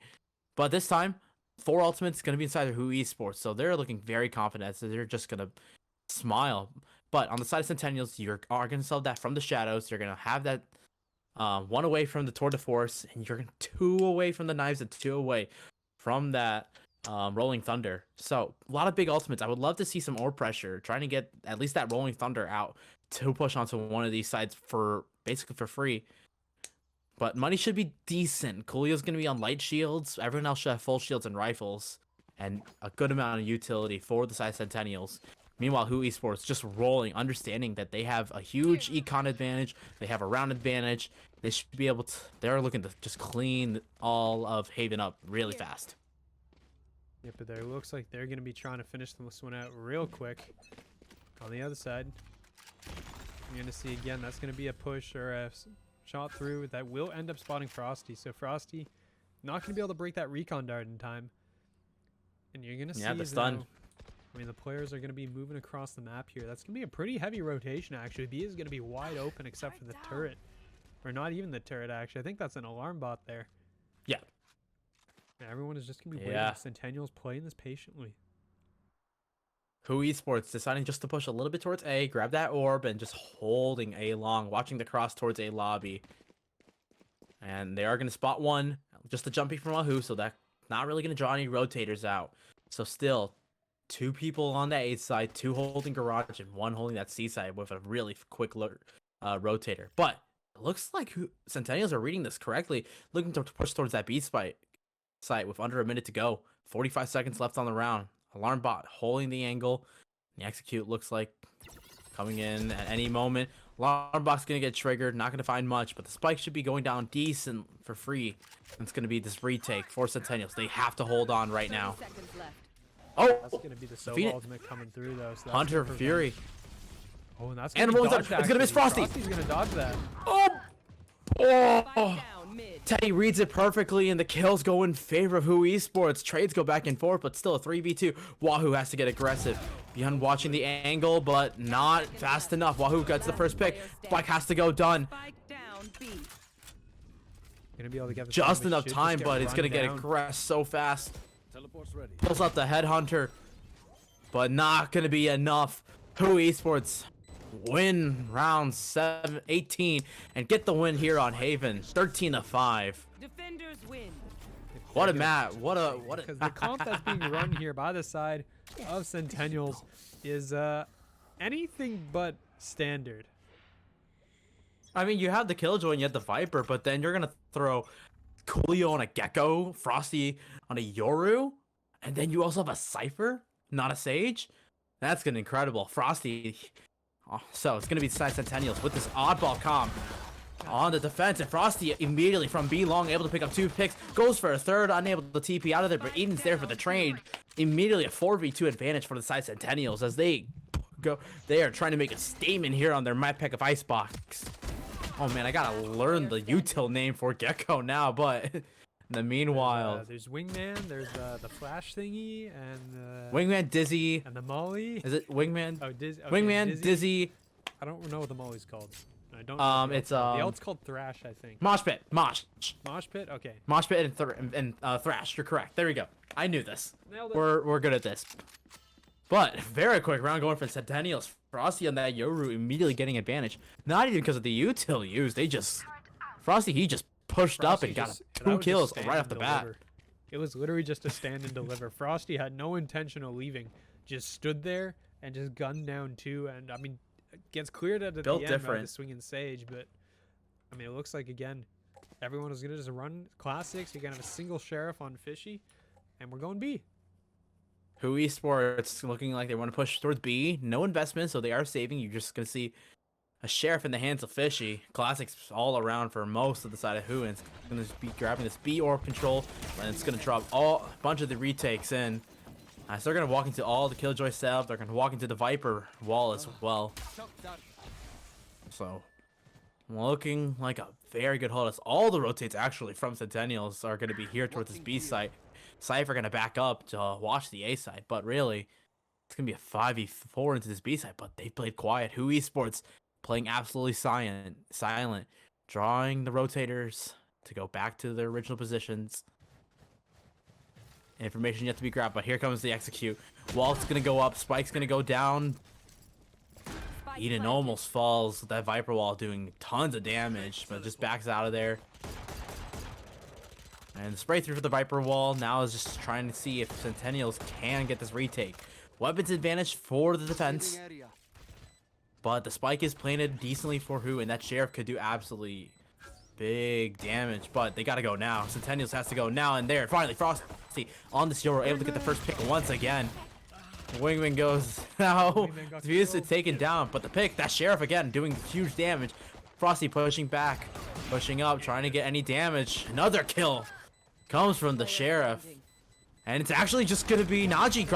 But this time, 4 ultimates going to be inside of WHO Esports, so they're looking very confident, so they're just going to smile. But on the side of Centennials, you are going to sell that from the shadows. You're going to have that 1 away from the Tour de Force, and you're 2 away from the knives and 2 away from that Rolling Thunder. So a lot of big ultimates. I would love to see some more pressure, trying to get at least that Rolling Thunder out to push onto one of these sides for basically for free. But money should be decent. Coolio's going to be on light shields. Everyone else should have full shields and rifles. And a good amount of utility for the side Centennials. Meanwhile, WHO Esports just rolling, understanding that they have a huge econ advantage. They have a round advantage. They should be able to... They're looking to just clean all of Haven up really fast. Yeah, but there looks like they're going to be trying to finish this one out real quick. On the other side, you're going to see again, that's going to be a push or a shot through that will end up spotting Frosty. So Frosty not going to be able to break that recon dart in time. And you're going to see that's done. I mean, the players are going to be moving across the map here. That's going to be a pretty heavy rotation, actually. B is going to be wide open except for the turret. Or not even the turret, actually. I think that's an alarm bot there. Yeah. Everyone is just going to be waiting. Centennials playing this patiently. WHO Esports deciding just to push a little bit towards A, grab that orb, and just holding A long, watching the cross towards A lobby. And they are going to spot one, just a jumping from Wahoo, so that's not really going to draw any rotators out. So still, 2 people on that A side, 2 holding garage, and 1 holding that C side with a really quick rotator. But it looks like Centennials are reading this correctly, looking to push towards that B site with under a minute to go. 45 seconds left on the round. Alarm bot holding the angle. The execute looks like coming in at any moment. Alarm bot's going to get triggered. Not going to find much, but the spike should be going down decent for free. It's going to be this retake for Centennials. They have to hold on right now. Oh! That's going to be the solo ultimate coming through, though. So Hunter Fury. Oh, and that's going to be dodged, it's going to miss Frosty. Frosty's going to dodge that. Oh! Teddy reads it perfectly, and the kills go in favor of WHO Esports. Trades go back and forth, but still a 3v2. Wahoo has to get aggressive. Beyond watching the angle, but not fast enough. Wahoo gets the first pick. Spike has to go done. Gonna be able to get just enough time, but it's gonna get aggressed so fast. Pulls out the headhunter, but not gonna be enough. WHO Esports win round 18 and get the win here on Haven, 13-5. Defenders win. What a map! What a because the comp that's being run here by the side of Centennials is anything but standard. I mean, you have the Killjoy and you have the Viper, but then you're gonna throw Coolio on a Gecko, Frosty on a Yoru, and then you also have a Cypher, not a Sage. That's gonna be incredible. Frosty. Oh, so it's gonna be Centennials with this oddball comp on the defense, and Frosty immediately from B long able to pick up 2 picks, goes for a third, unable to TP out of there, but Eden's there for the trade. Immediately a 4v2 advantage for the side Centennials as they go. They are trying to make a statement here on their map pack of Icebox. Oh man, I gotta learn the util name for Gecko now, but in the meanwhile, there's Wingman, there's the flash thingy, and Wingman, Dizzy, and the Molly. Is it Wingman? Oh, okay, Wingman, Dizzy. I don't know what the Molly's called. I don't know. It's the ult's called Thrash, I think. Mosh Pit, Mosh Pit. Okay. Mosh Pit and Thrash. You're correct. There we go. I knew this. Nailed it. We're good at this. But very quick round going for Centennials. Frosty on that Yoru immediately getting advantage. Not even because of the util used. They just Frosty he just pushed up and got 2 kills right off the bat. It was literally just a stand and deliver. Frosty had no intention of leaving. Just stood there and just gunned down 2. And I mean, gets cleared at the end by the swinging Sage. But I mean, it looks like again, everyone is gonna just run classics. You're gonna have a single sheriff on Fishy, and we're going B. WHO Esports looking like they want to push towards B. No investment, so they are saving. You're just going to see a sheriff in the hands of Fishy. Classics all around for most of the side of WHO, and it's going to be grabbing this B orb control, and it's going to drop a bunch of the retakes in. So they're going to walk into all the Killjoy setup. They're going to walk into the Viper wall as well. So, looking like a very good hold. As all the rotates actually from Centennials are going to be here towards this B site. Cypher going to back up to watch the A side. But really, it's going to be a 5v4 into this B side. But they played quiet. WHO Esports playing absolutely silent. Drawing the rotators to go back to their original positions. Information yet to be grabbed, but here comes the execute. Walt's gonna go up, Spike's gonna go down. Eden almost falls with that Viper wall doing tons of damage, but just backs out of there. And the spray through for the Viper wall now is just trying to see if Centennials can get this retake. Weapons advantage for the defense. But the Spike is planted decently for WHO, and that Sheriff could do absolutely big damage, but they gotta go now. Centennials has to go now and there. Finally, Frosty on the Zero, able to get the first pick once again. Wingman goes now. Views it taken down, but the pick, that Sheriff again doing huge damage. Frosty pushing back, pushing up, trying to get any damage. Another kill comes from the Sheriff. And it's actually just going to be Najee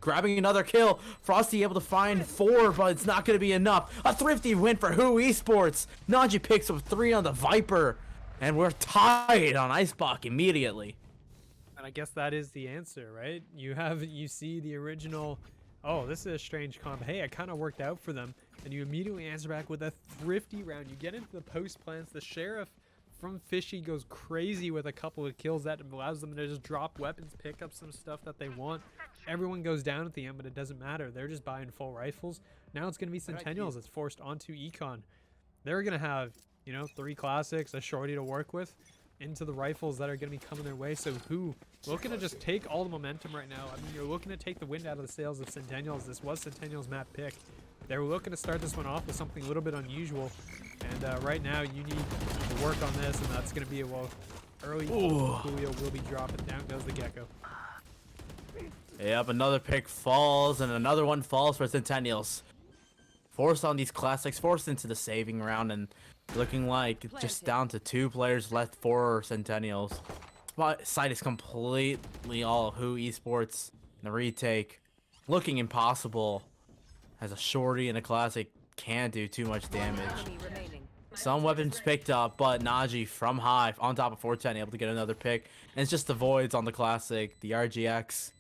grabbing another kill. Frosty able to find 4, but it's not going to be enough. A thrifty win for WHO Esports. Najee picks up 3 on the Viper. And we're tied on Iceblock immediately. And I guess that is the answer, right? You see the original, oh, this is a strange comp. Hey, it kind of worked out for them. And you immediately answer back with a thrifty round. You get into the post plants. The Sheriff from Fishy goes crazy with a couple of kills that allows them to just drop weapons, pick up some stuff that they want. Everyone goes down at the end, but it doesn't matter. They're just buying full rifles. Now it's going to be Centennials that's forced onto Econ. They're going to have, 3 classics, a shorty to work with, into the rifles that are going to be coming their way. So WHO looking to just take all the momentum right now. I mean, you're looking to take the wind out of the sails of Centennials. This was Centennials' map pick. They were looking to start this one off with something a little bit unusual. And right now you need to work on this, and that's going to be early. Julio will be dropping. Down goes the Gecko. Yep, another pick falls, and another one falls for Centennials. Forced on these classics, forced into the saving round, and looking like just down to 2 players left for Centennials. Side is completely all WHO Esports. The retake looking impossible, as a shorty and a classic can't do too much damage. Some weapons picked up, but Najee from high on top of 410 able to get another pick. And it's just the voids on the classic. The RGX,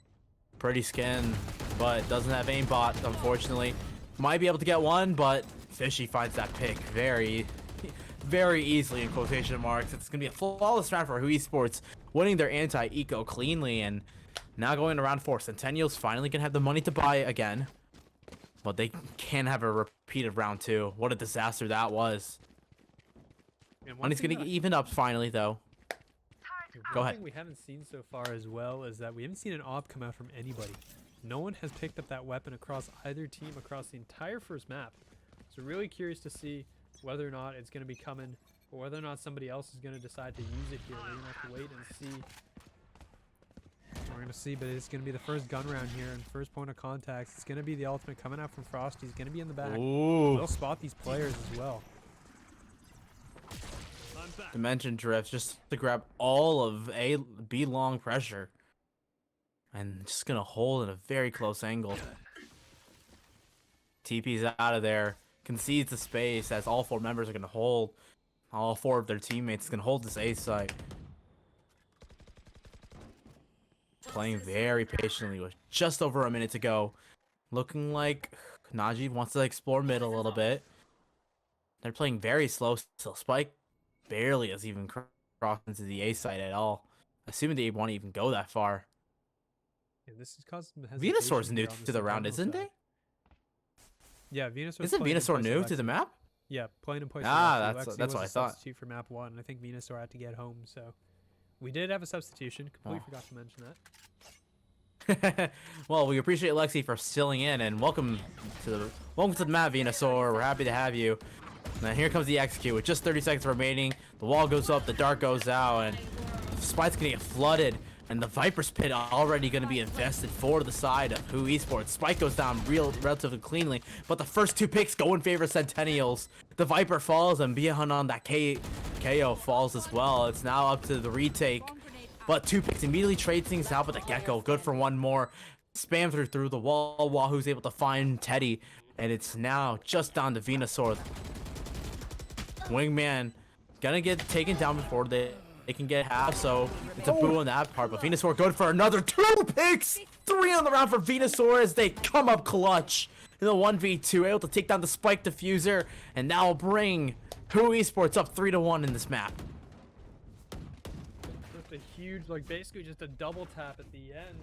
pretty skin, but doesn't have aimbot, unfortunately. Might be able to get one, but Fishy finds that pick very easily in quotation marks. It's going to be a flawless round for WHO Esports, winning their anti-eco cleanly. And now going to round 4, Centennials finally going to have the money to buy again. But they can't have a repeat of round 2. What a disaster that was. Money's going to even up finally, though. Go ahead. One thing we haven't seen so far as well is that we haven't seen an AWP come out from anybody. No one has picked up that weapon across either team across the entire first map. So really curious to see whether or not it's going to be coming, or whether or not somebody else is going to decide to use it here. We're going to have to wait and see. We're going to see, but it's going to be the first gun round here and first point of contact. It's going to be the ultimate coming out from Frosty. He's going to be in the back. Ooh. They'll spot these players as well. Dimension drift just to grab all of A, B long pressure. And just going to hold in a very close angle. TP's out of there. Concedes the space as all 4 members are going to hold. All 4 of their teammates are going to hold this A site. Playing very patiently with just over a minute to go. Looking like Najee wants to explore mid a little bit. They're playing very slow still. Spike barely has even crossed into the A side at all. Assuming they want to even go that far. Yeah, this is causing Venusaur's new to the round, isn't they? Yeah, Venusaur. Isn't Venusaur new to the map? Yeah, playing in place. That's what I thought. Substitute for map 1. I think Venusaur had to get home, so we did have a substitution. Completely forgot to mention that. Well, we appreciate Lexi for stilling in, and welcome to the map, Venusaur. We're happy to have you. Now here comes the execute with just 30 seconds remaining. The wall goes up, the dart goes out, and Spike's gonna get flooded. And the Viper's pit already going to be invested for the side of WHO Esports. Spike goes down relatively cleanly, but the first 2 picks go in favor of Centennials. The Viper falls, and Biahan on that KO falls as well. It's now up to the retake, but 2 picks immediately trade things out with the Gecko. Good for 1 more. spam through the wall. Wahoo's able to find Teddy, and it's now just down to Venusaur. Wingman gonna get taken down before they can get half, so it's a boo on that part. But Venusaur going for another 2 picks, 3 on the round for Venusaur as they come up clutch in the 1v2, able to take down the Spike Diffuser, and now bring WHO Esports up 3-1 in this map. Just a huge, like basically just a double tap at the end.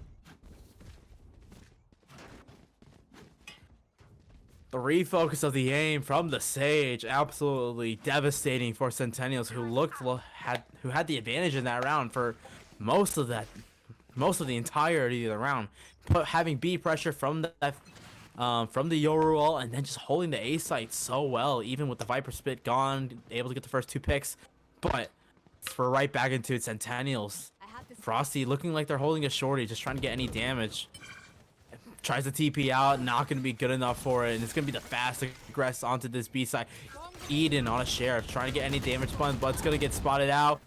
The refocus of the aim from the Sage, absolutely devastating for Centennials, who had the advantage in that round for most of the entirety of the round. But having B pressure from the Yoru ult, and then just holding the A site so well, even with the Viper Spit gone, able to get the first 2 picks. But for right back into it, Centennials, Frosty looking like they're holding a shorty, just trying to get any damage. Tries to TP out, not going to be good enough for it, and it's going to be the fast aggress onto this B side. Eden on a Sheriff, trying to get any damage button, but it's going to get spotted out.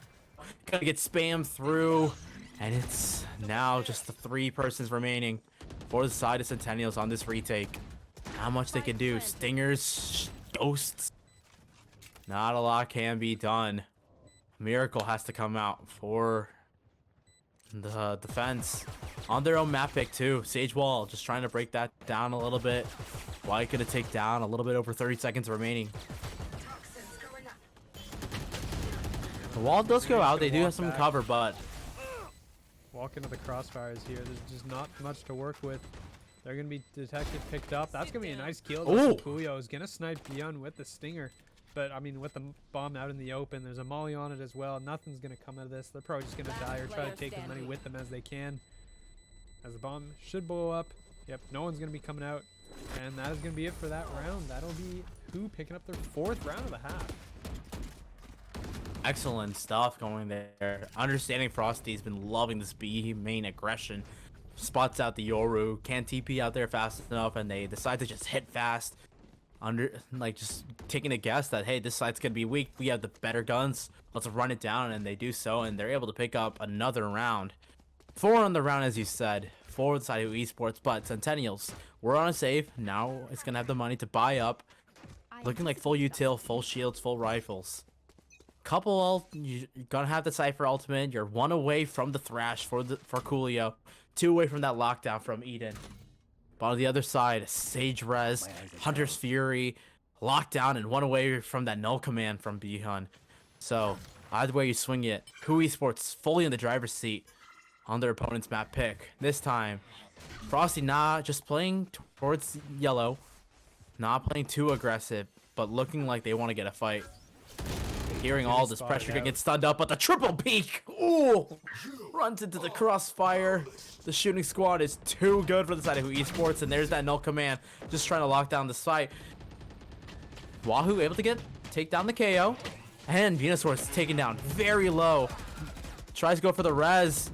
Going to get spammed through, and it's now just the 3 persons remaining for the side of Centennials on this retake. How much they can do. Stingers, ghosts. Not a lot can be done. Miracle has to come out for the defense on their own map pick too. Sage Wall just trying to break that down a little bit. White gonna take down a little bit over 30 seconds remaining. The wall does go out. They do have some cover, but Walk into the crossfires here. There's just not much to work with. They're gonna be detected, picked up. That's gonna be a nice kill. Julio is gonna snipe Dion with the stinger. But, I mean, with the bomb out in the open, there's a molly on it as well. Nothing's going to come out of this. They're probably just going to die or try to take the money with them as they can. As the bomb should blow up. Yep, no one's going to be coming out. And that is going to be it for that round. That'll be WHO picking up their 4th round of the half. excellent stuff going there. Understanding Frosty's been loving this B main aggression. Spots out the Yoru, can't TP out there fast enough, and they decide to just hit fast. Just taking a guess that, hey, this side's gonna be weak, we have the better guns, let's run it down, and they do so, and they're able to pick up another round. 4 on the round, as you said, for the side of Esports, but Centennials, we're on a save. Now it's gonna have the money to buy up, looking like full util, full shields, full rifles. You're gonna have the Cypher ultimate. You're 1 away from the Thrash for Coolio, 2 away from that lockdown from Eden. But on the other side, Sage Res, Hunter's Fury, lockdown, and 1 away from that null command from Bihun. So either way you swing it, WHO Esports fully in the driver's seat on their opponent's map pick. This time, Frosty not just playing towards yellow, not playing too aggressive, but looking like they want to get a fight. Hearing all this pressure, gonna get stunned up, but the triple peek, ooh, runs into the crossfire. The shooting squad is too good for the side of WHO Esports, and there's that null command, just trying to lock down this fight. Wahoo able to take down the KO, and Venusaur is taken down very low. Tries to go for the res,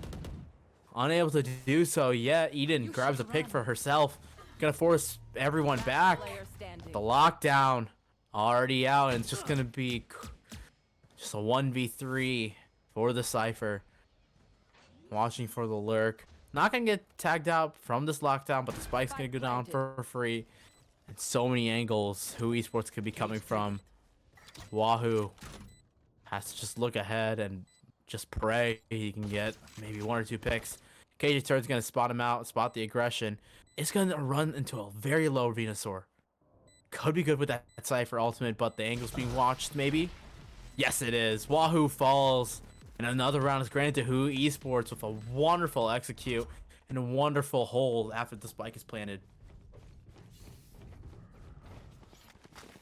unable to do so yet. Eden grabs a pick for herself, gonna force everyone back. The lockdown already out, and it's just gonna be just a 1v3 for the Cypher. Watching for the lurk. Not gonna get tagged out from this lockdown, but the spike's gonna go down for free. And so many angles WHO Esports could be coming from. Wahoo has to just look ahead and just pray he can get maybe 1 or 2 picks. KJ Turd's gonna spot him out, spot the aggression. It's gonna run into a very low Venusaur. Could be good with that Cypher ultimate, but the angle's being watched maybe. Yes, it is. Wahoo falls, and another round is granted to WHO Esports with a wonderful execute and a wonderful hold after the spike is planted.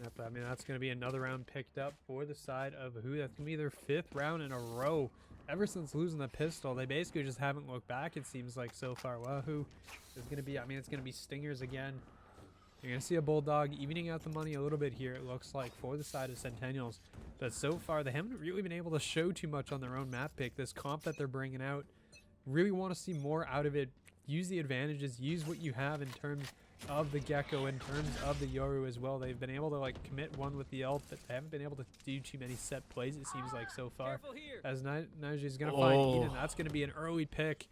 Yep, I mean, that's going to be another round picked up for the side of WHO. That's going to be their 5th round in a row. Ever since losing the pistol, they basically just haven't looked back, it seems like, so far. Wahoo is going to be, I mean, it's going to be stingers again. You're going to see a Bulldog evening out the money a little bit here, it looks like, for the side of Centennials. But so far, they haven't really been able to show too much on their own map pick. This comp that they're bringing out, really want to see more out of it. Use the advantages, use what you have in terms of the Gecko, in terms of the Yoru as well. They've been able to, like, commit one with the ult, but they haven't been able to do too many set plays, it seems like, so far. As Naji is going to find Eden, that's going to be an early pick.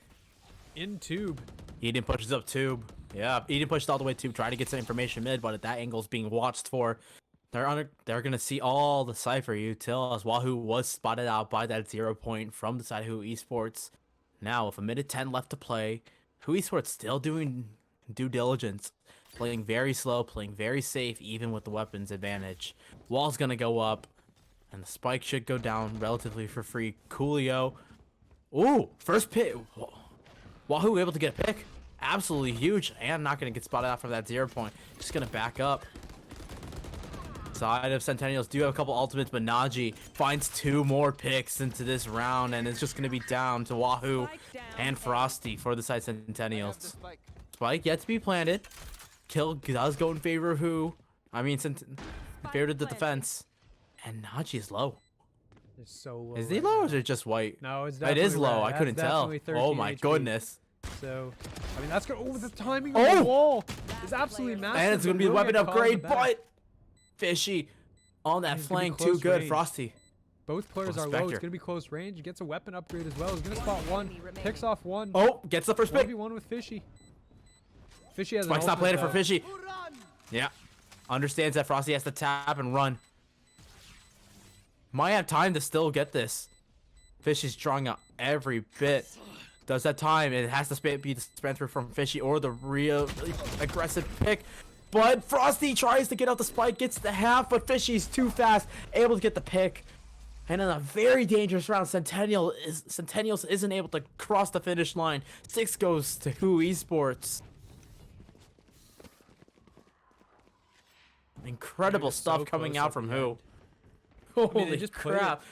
in tube. Eden pushes up tube. Yeah, Eden pushed all the way tube, trying to get some information mid, but at that angle is being watched for. They're gonna see all the Cypher util as Wahoo was spotted out by that 0 point from the side of WHO Esports. Now with a minute 10 left to play, WHO Esports still doing due diligence, playing very slow, playing very safe, even with the weapons advantage. Wall's gonna go up, and the spike should go down relatively for free. Coolio, ooh, first pick. Wahoo able to get a pick, absolutely huge, and not gonna get spotted out from that 0 point. Just gonna back up. Side of Centennials do have a couple ultimates, but Naji finds 2 more picks into this round, and it's just going to be down to Wahoo and Frosty for the side Centennials. Spike yet to be planted. Kill does go in favor of who? I mean, in favor of the defense. And Naji is low. It's so low. Is he low or is it just white? No, it's It definitely is low. red. I couldn't That's tell. definitely Oh 13 my HP. goodness. So, I mean, that's good. Oh, the timing of the wall is absolutely massive. And it's going to be a Will weapon get caught in the upgrade, back. but Fishy on that He's gonna be flank. Too close good. range. Frosty. Both players are low. Spectre. It's going to be close range. He gets a weapon upgrade as well. He's going to spot one. Picks off one. Oh, gets the first pick. 1v1 with Fishy. Fishy has Spike's an not planted for though. Fishy. Yeah. Understands that Frosty has to tap and run. Might have time to still get this. Fishy's drawing out every bit. Does that time. It has to be the spin through from Fishy or the really aggressive pick. But Frosty tries to get out the spike, gets the half, but Fishy's too fast, able to get the pick. And in a very dangerous round, Centennials isn't able to cross the finish line. 6 goes to WHO Esports. Incredible was stuff so coming close out at from the WHO. end. I mean, Holy they just played it crap.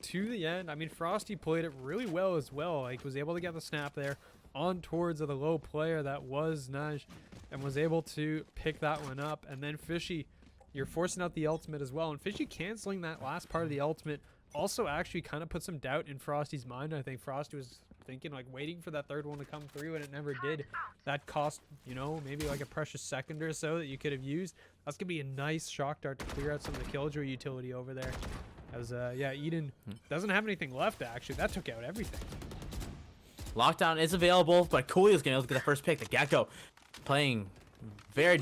to the end. I mean, Frosty played it really well as well. Like, was able to get the snap there on towards of the low player that was Naj, and was able to pick that one up. And then Fishy, you're forcing out the ultimate as well. And Fishy canceling that last part of the ultimate also actually kind of put some doubt in Frosty's mind. I think Frosty was thinking, like, waiting for that third one to come through, and it never did. That cost, you know, maybe like a precious second or so that you could have used. That's going to be a nice shock dart to clear out some of the killjoy utility over there. As, yeah, Eden doesn't have anything left, actually. That took out everything. Lockdown is available, but Coolio's going to get the first pick. The Gecko playing very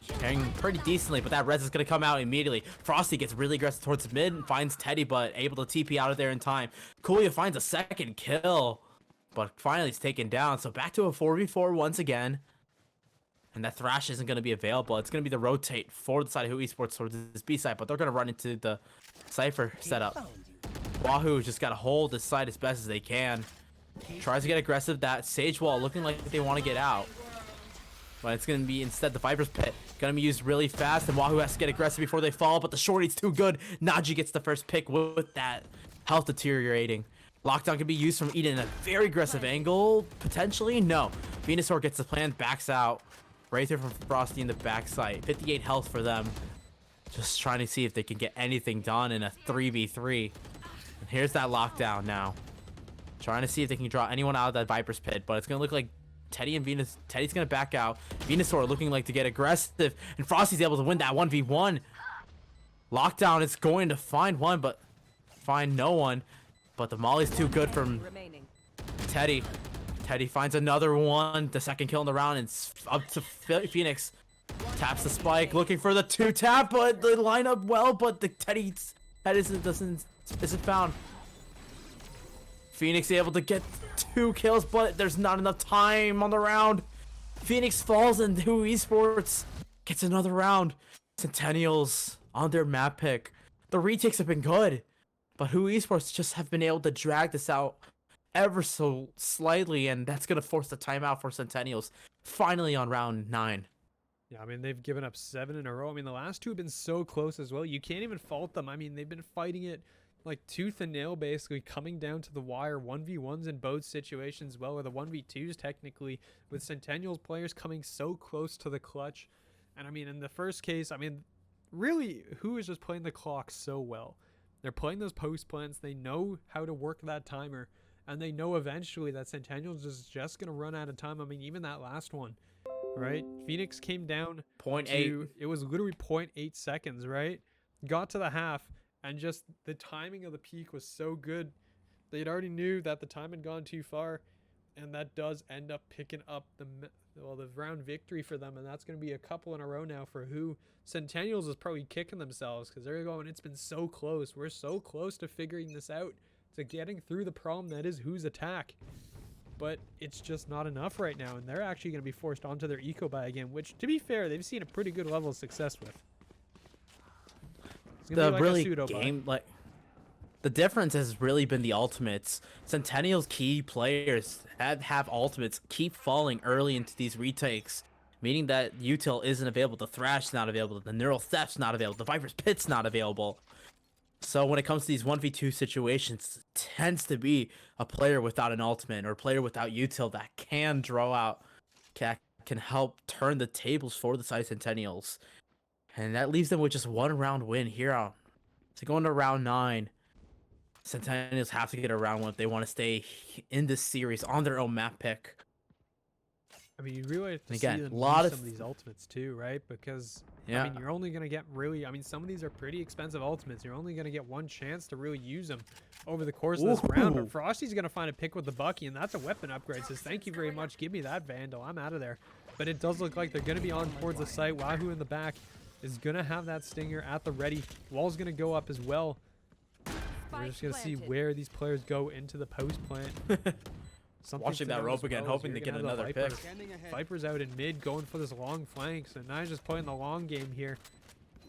carrying pretty decently, but that res is going to come out immediately. Frosty gets really aggressive towards mid and finds Teddy, but able to TP out of there in time. Coolio finds a second kill, but finally it's taken down. So back to a 4v4 once again. And that Thrash isn't going to be available. It's going to be the rotate for the side of WHO Esports towards this B side, but they're going to run into the Cypher setup. Wahoo just got to hold this side as best as they can. Tries to get aggressive. That Sage Wall looking like they want to get out. But it's going to be instead the Viper's Pit. Going to be used really fast, and Wahoo has to get aggressive before they fall, but the Shorty's too good. Naji gets the first pick with that health deteriorating. Lockdown can be used from Eden in a very aggressive angle. Potentially, no. Venusaur gets the plan, backs out. Right there from Frosty in the backside. 58 health for them. Just trying to see if they can get anything done in a 3v3. And here's that lockdown now. Trying to see if they can draw anyone out of that Viper's Pit, but it's going to look like Teddy and Venus. Teddy's going to back out. Venusaur looking like to get aggressive, and Frosty's able to win that 1v1. Lockdown is going to find one, but find no one. But the Molly's too good from Teddy. Teddy finds another one. The second kill in the round, and it's up to Phoenix. Taps the spike, looking for the 2-tap, but they line up well, but the Teddy's head isn't found. Phoenix able to get 2 kills, but there's not enough time on the round. Phoenix falls, and WHO Esports gets another round. Centennials on their map pick. The retakes have been good, but WHO Esports just have been able to drag this out ever so slightly, and that's going to force the timeout for Centennials finally on round 9. Yeah, I mean, they've given up 7 in a row. I mean, the last 2 have been so close as well. You can't even fault them. I mean, they've been fighting it like tooth and nail, basically coming down to the wire. 1v1s in both situations, well, or the 1v2s technically, with Centennials players coming so close to the clutch. And I mean, in the first case, I mean, really, who is just playing the clock so well? They're playing those post plants. They know how to work that timer, and they know eventually that Centennials is just going to run out of time. I mean, even that last one, right? Phoenix came down 0.8. it was literally 0.8 seconds, right? Got to the half, and just the timing of the peak was so good. They already knew that the time had gone too far. And that does end up picking up the round victory for them, and that's going to be a couple in a row now for who. Centennials is probably kicking themselves because they're going, it's been so close. We're so close to figuring this out, to getting through the problem that is who's attack. But it's just not enough right now, and they're actually going to be forced onto their eco buy again, which, to be fair, they've seen a pretty good level of success with. It's gonna be like a pseudo buy. The difference has really been the ultimates. Centennials key players that have ultimates keep falling early into these retakes, meaning that util isn't available, the Thrash's not available, the Neural Theft's not available, the Viper's Pit's not available. So when it comes to these 1v2 situations, it tends to be a player without an ultimate or a player without util that can draw out, can help turn the tables for the side of Centennials. And that leaves them with just one round win here on. So going to round 9. Centennials have to get a round 1 if they want to stay in this series on their own map pick. I mean, you really have to Again, see them a lot use of some of these ultimates too, right? Because yeah. I mean, you're only gonna get really. I mean, some of these are pretty expensive ultimates. You're only gonna get one chance to really use them over the course of this round. But Frosty's gonna find a pick with the Bucky, and that's a weapon upgrade. Says, "Thank you very much. Give me that Vandal. I'm out of there." But it does look like they're gonna be on towards the site. Wahoo in the back is gonna have that Stinger at the ready. Wall's gonna go up as well. We're just gonna see where these players go into the post plant. Watching that rope again, hoping to get another pick. Viper's out in mid, going for this long flank. So Nine's just playing the long game here.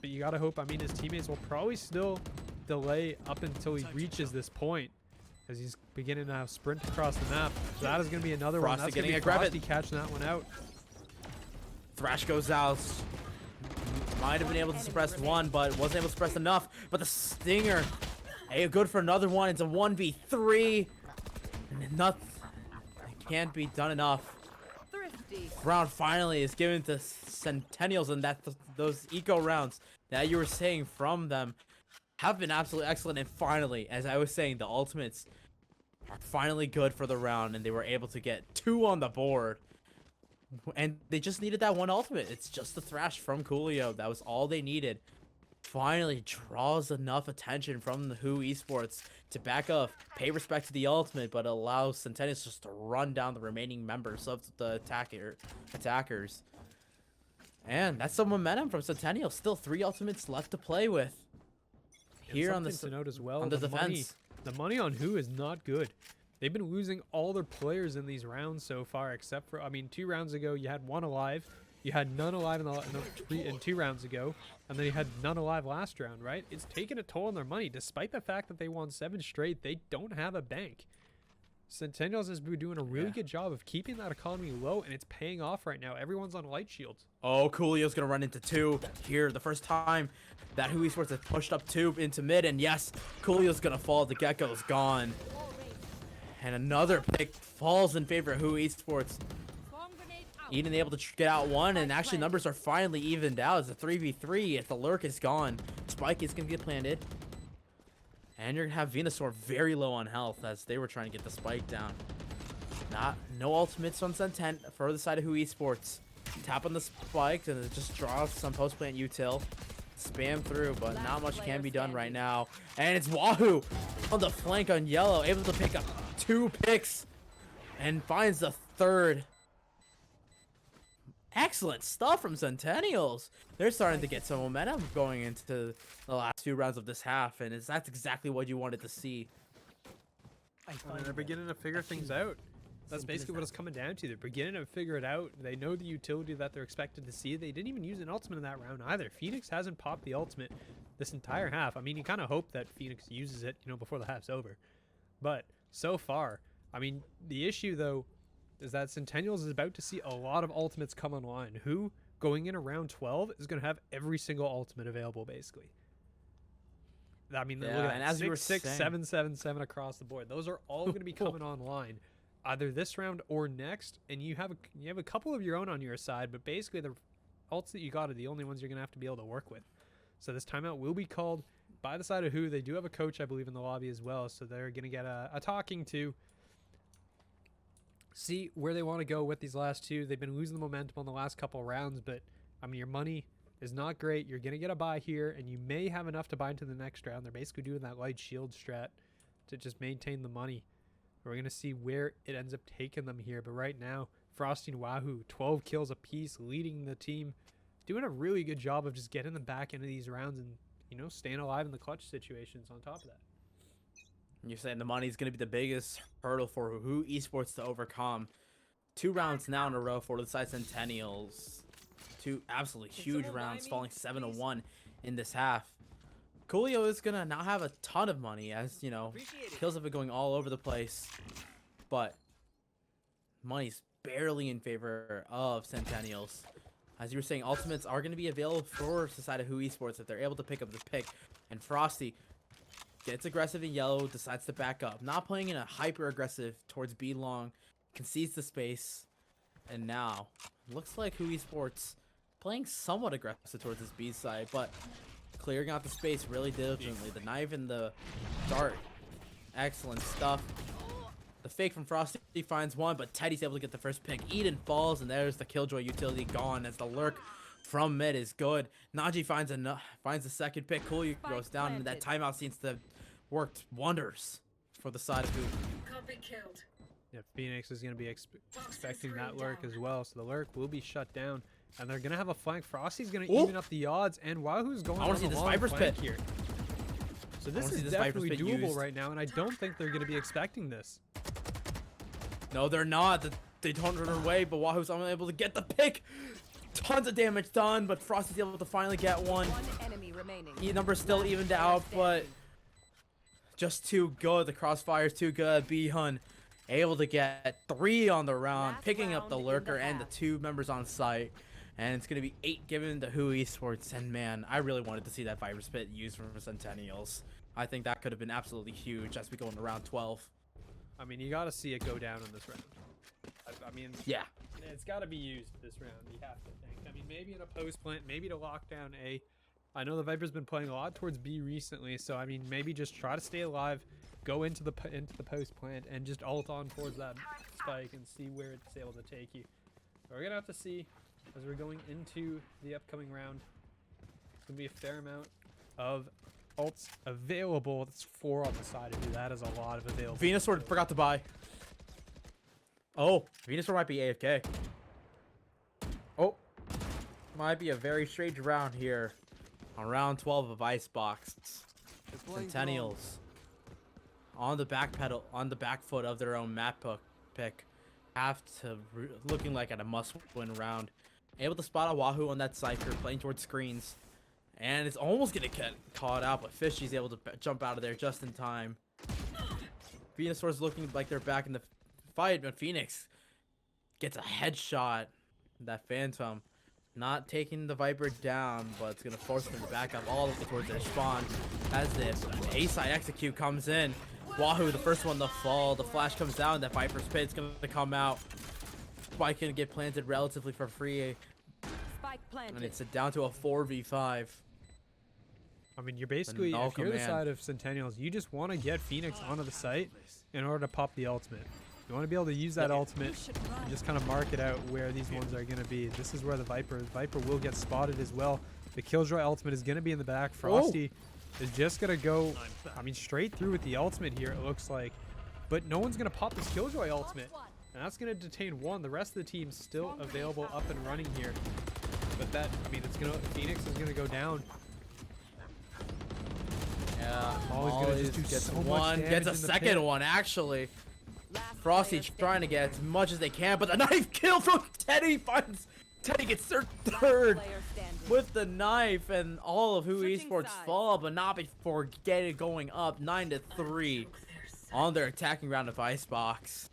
But you gotta hope. I mean, his teammates will probably still delay up until he reaches this point, as he's beginning to sprint across the map. So that is gonna be another one. That's gonna be Frosty catching that one out. Thrash goes out. Might have been able to suppress one, but wasn't able to suppress enough. But the Stinger. Hey, good for another one. It's a 1v3. And nothing can't be done enough. Round finally is given to Centennials, and that those eco rounds that you were saying from them have been absolutely excellent. And finally, as I was saying, the ultimates are finally good for the round, and they were able to get 2 on the board. And they just needed that one ultimate. It's just the Thrash from Coolio. That was all they needed. Finally draws enough attention from the WHO Esports to back up, pay respect to the ultimate, but allows Centennials just to run down the remaining members of the attackers. And that's some momentum from Centennials. Still 3 ultimates left to play with. Here on the to note as well, on the defense. The money on WHO is not good. They've been losing all their players in these rounds so far, except for, I mean, 2 rounds ago you had 1 alive. You had none alive in 2 rounds ago, and then you had none alive last round, right? It's taken a toll on their money. Despite the fact that they won 7 straight, they don't have a bank. Centennials has been doing a really good job of keeping that economy low, and it's paying off right now. Everyone's on light shields. Oh, Coolio's going to run into 2 here. The first time that WHO Esports has pushed up 2 into mid, and yes, Coolio's going to fall. The Gecko's gone. And another pick falls in favor of WHO Esports. Eden able to get out 1, and actually numbers are finally evened out. It's a 3v3 if the lurk is gone. Spike is going to get planted. And you're going to have Venusaur very low on health as they were trying to get the spike down. No ultimates on Centent for the side of WHO Esports. Tap on the spike and just draw some post plant util. Spam through, but not much can be done right now. And it's Wahoo on the flank on yellow, able to pick up 2 picks and finds the 3rd. Excellent stuff from Centennials. They're starting to get some momentum going into the last few rounds of this half, and that's exactly what you wanted to see. They're beginning to figure things out. That's basically what it's coming down to. They're beginning to figure it out. They know the utility that they're expected to see. They didn't even use an ultimate in that round either. Phoenix hasn't popped the ultimate this entire half. I mean, you kind of hope that Phoenix uses it, before the half's over. But so far, I mean, the issue though is that Centennials is about to see a lot of ultimates come online. Who, going in around 12, is going to have every single ultimate available, basically. I mean, look at that. As 6, 6, 7, 7, 7 across the board. Those are all going to be coming online, either this round or next. And you have a couple of your own on your side, but basically the ults that you got are the only ones you're going to have to be able to work with. So this timeout will be called by the side of WHO. They do have a coach, I believe, in the lobby as well, so they're going to get a talking to. See where they want to go with these last 2. They've been losing the momentum on the last couple of rounds, but I mean, your money is not great. You're going to get a buy here, and you may have enough to buy into the next round. They're basically doing that light shield strat to just maintain the money. We're going to see where it ends up taking them here. But right now, Frosty and Wahoo, 12 kills apiece, leading the team, doing a really good job of just getting them back into these rounds and, you know, staying alive in the clutch situations on top of that. You're saying the money is going to be the biggest hurdle for WHO Esports to overcome. 2 rounds now in a row for the side Centennials. 2 absolutely huge rounds, falling 7-1 in this half. Coolio is going to now have a ton of money, as, you know, kills have been going all over the place. But money's barely in favor of Centennials. As you were saying, ultimates are going to be available for the side of WHO Esports if they're able to pick up the pick. And Frosty gets aggressive in yellow, decides to back up. Not playing in a hyper-aggressive towards B long, concedes the space. And now, looks like WHO Esports playing somewhat aggressive towards this B side, but clearing out the space really diligently. The knife and the dart. Excellent stuff. The fake from Frosty finds one, but Teddy's able to get the first pick. Eden falls, and there's the Killjoy utility gone as the lurk from mid is good. Najee finds the second pick. Coolio goes down, and that timeout seems to have worked wonders for the side of who. Yeah, Phoenix is going to be expecting that lurk as well, so the lurk will be shut down, and they're going to have a flank. Frosty's going to even up the odds, and Wahoo's going I want to see this Viper's pit here. So this is definitely doable right now, and I don't think they're going to be expecting this. No, they're not. They don't run away, but Wahoo's unable to get the pick. Tons of damage done, but Frosty's able to finally get one. Enemy remaining. Number's still evened out, but just too good. The crossfire is too good. B-Hun able to get 3 on the round, picking up the lurker and the 2 members on site. And it's going to be 8 given to WHO Esports. And man, I really wanted to see that Viper Spit used for Centennials. I think that could have been absolutely huge as we go into round 12. I mean, you got to see it go down in this round. I mean, yeah, it's got to be used this round. You have to think. I mean, maybe in a post plant, maybe to lock down A. I know the Viper's been playing a lot towards B recently, so I mean, maybe just try to stay alive, go into the post plant, and just ult on towards that spike and see where it's able to take you. So we're gonna have to see as we're going into the upcoming round. It's gonna be a fair amount of ults available. That's 4 on the side of you. That is a lot of available. Venusaur forgot to buy. Oh, Venusaur might be AFK. Oh, might be a very strange round here on round 12 of Icebox. Centennials on the back pedal, on the back foot of their own map pick, have to looking like at a must-win round. Able to spot a Wahoo on that Cypher, playing towards screens, and it's almost gonna get caught out, but Fishy's able to jump out of there just in time. Venusaur's looking like they're back in the fight, but Phoenix gets a headshot. That Phantom not taking the Viper down, but it's gonna force them to back up all the way towards their spawn as this A-side execute comes in. Wahoo, the first one to fall. The flash comes down. That Viper's pit's gonna come out. Spike can get planted relatively for free, and it's down to a 4v5. I mean, you're basically, if you're the side of Centennials, you just want to get Phoenix onto the site in order to pop the ultimate. You want to be able to use that ultimate and just kind of mark it out where these ones are going to be. This is where the Viper will get spotted as well. The Killjoy ultimate is going to be in the back. Frosty is just going to go, I mean, straight through with the ultimate here, it looks like. But no one's going to pop this Killjoy ultimate. And that's going to detain one. The rest of the team's still available up and running here. But that, I mean, it's going to, Phoenix is going to go down. Yeah, Always going to just do gets so one, much gets a second one, actually. Frosty trying to get as much as they can, but the knife kill from Teddy finds Teddy gets their third with the knife, and all of WHO Esports fall, but not before getting going up 9-3 on their attacking round of Icebox.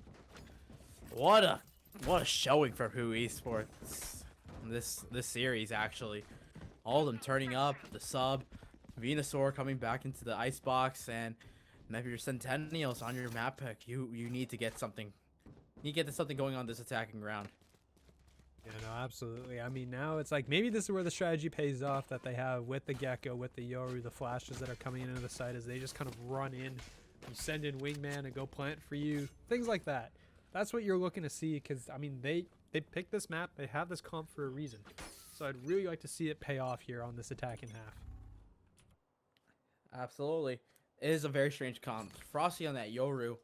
What a showing from WHO Esports this series, actually. All of them turning up, the sub, Venusaur coming back into the Icebox, and if you're Centennials on your map pick, you need to get something. You get something going on this attacking round. Yeah, no, absolutely. I mean, now it's like maybe this is where the strategy pays off that they have with the Gecko, with the Yoru, the flashes that are coming into the site as they just kind of run in. You send in Wingman and go plant for you. Things like that. That's what you're looking to see because, I mean, they picked this map. They have this comp for a reason. So I'd really like to see it pay off here on this attacking half. Absolutely. It is a very strange comp. Frosty on that Yoru.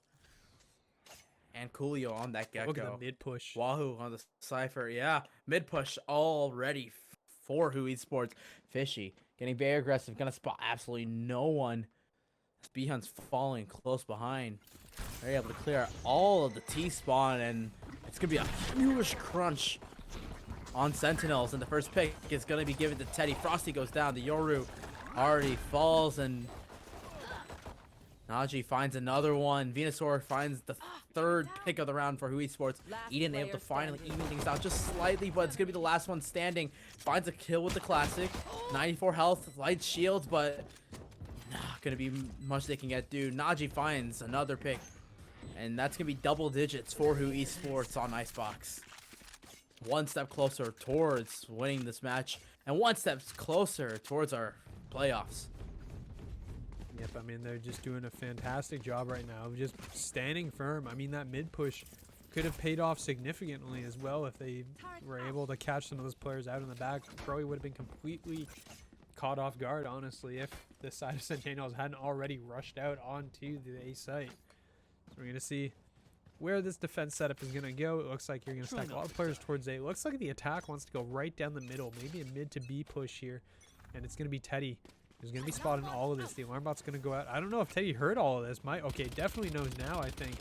And Coolio on that get-go. Look at the mid push. Wahoo on the Cypher. Yeah, mid push already for WHO Esports. Fishy getting very aggressive. Gonna spot absolutely no one. B-Hunt's falling close behind. They're able to clear all of the T-spawn, and it's gonna be a huge crunch on Sentinels. And the first pick is gonna be given to Teddy. Frosty goes down. The Yoru already falls, and Najee finds another one. Venusaur finds the third pick of the round for WHO Esports. Eden able to finally even things out just slightly, but it's going to be the last one standing. Finds a kill with the classic. 94 health, light shield, but not going to be much they can get through. Najee finds another pick, and that's going to be double digits for WHO Esports on Icebox. One step closer towards winning this match, and one step closer towards our playoffs. Yep, I mean, they're just doing a fantastic job right now, just standing firm. I mean, that mid push could have paid off significantly as well if they were able to catch some of those players out in the back. Probably would have been completely caught off guard, honestly, if the side of Centennials hadn't already rushed out onto the A site. So we're going to see where this defense setup is going to go. It looks like you're going to stack a lot of players towards A. It looks like the attack wants to go right down the middle, maybe a mid to B push here, and it's going to be Teddy who's going to be spotting all of this. The alarm bot's going to go out. I don't know if Teddy heard all of this. Okay, definitely knows now, I think.